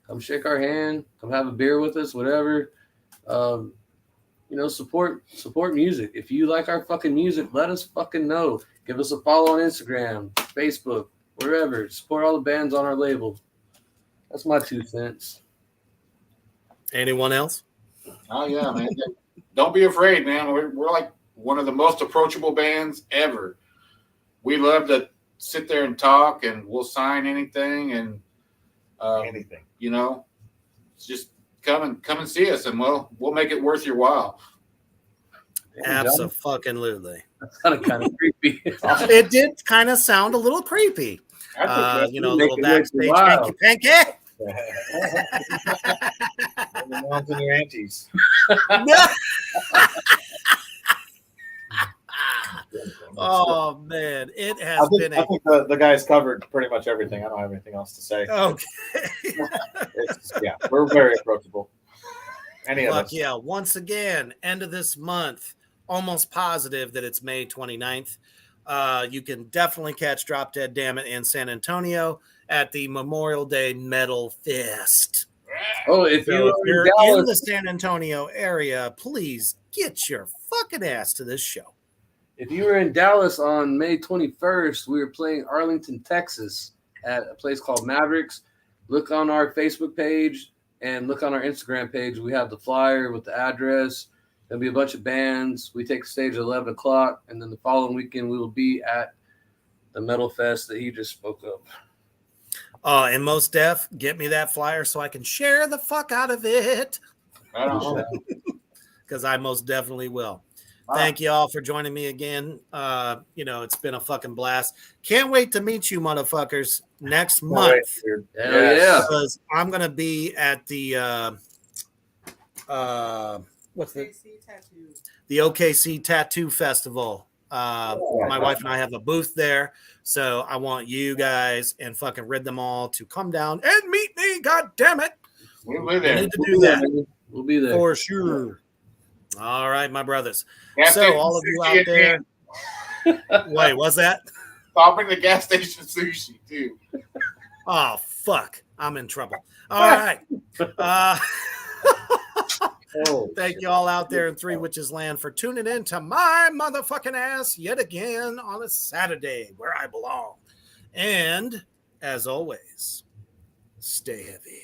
Come shake our hand. Come have a beer with us, whatever. You know, support music. If you like our fucking music, let us fucking know. Give us a follow on Instagram, Facebook, wherever. Support all the bands on our label. That's my 2 cents.
Anyone else?
Oh yeah, man. Don't be afraid, man. We're like one of the most approachable bands ever. We love to sit there and talk, and we'll sign anything, and
Anything.
you know, just come and see us, and we'll make it worth your while.
Absolutely.
That sounded kind of creepy.
It did kind of sound a little creepy. You know, a little backstage hanky panky.
Your moms and your aunties.
Oh man, it has
I think,
been
I think the guys covered pretty much everything. I don't have anything else to say.
okay.
Yeah, we're very approachable. Any of
Fuck
us.
yeah. Once again, end of this month, almost positive that it's May 29th. You can definitely catch Drop Dead Dammit in San Antonio at the Memorial Day Metal Fest.
Oh, if
So if
you're
you're
in
in the
Dallas,
San Antonio area, please get your fucking ass to this show.
if you were in Dallas on May 21st, we were playing Arlington, Texas at a place called Mavericks. Look on our Facebook page and look on our Instagram page. We have the flyer with the address. There'll be a bunch of bands. We take the stage at 11 o'clock, and then the following weekend we will be at the Metal Fest that he just spoke of.
And most def, get me that flyer so I can share the fuck out of it.
Right on.
Because I most definitely will. Thank you all for joining me again. You know, it's been a fucking blast. Can't wait to meet you motherfuckers next month.
Hell yeah.
Because I'm going to be at the, what's the OKC Tattoo Festival. My wife and I have a booth there. So I want you guys and fucking Rid Them All to come down and meet me. God damn it.
We'll be
We
there.
need to do that
We'll be there.
for sure. All right, my brothers.
Gas
So
station
all of you
sushi
out there. Wait, what's that?
I'll bring the gas station sushi too.
Oh, fuck. I'm in trouble. All right. Thank you all out there in Three Witches Land for tuning in to my motherfucking ass yet again on a Saturday where I belong. And as always, stay heavy.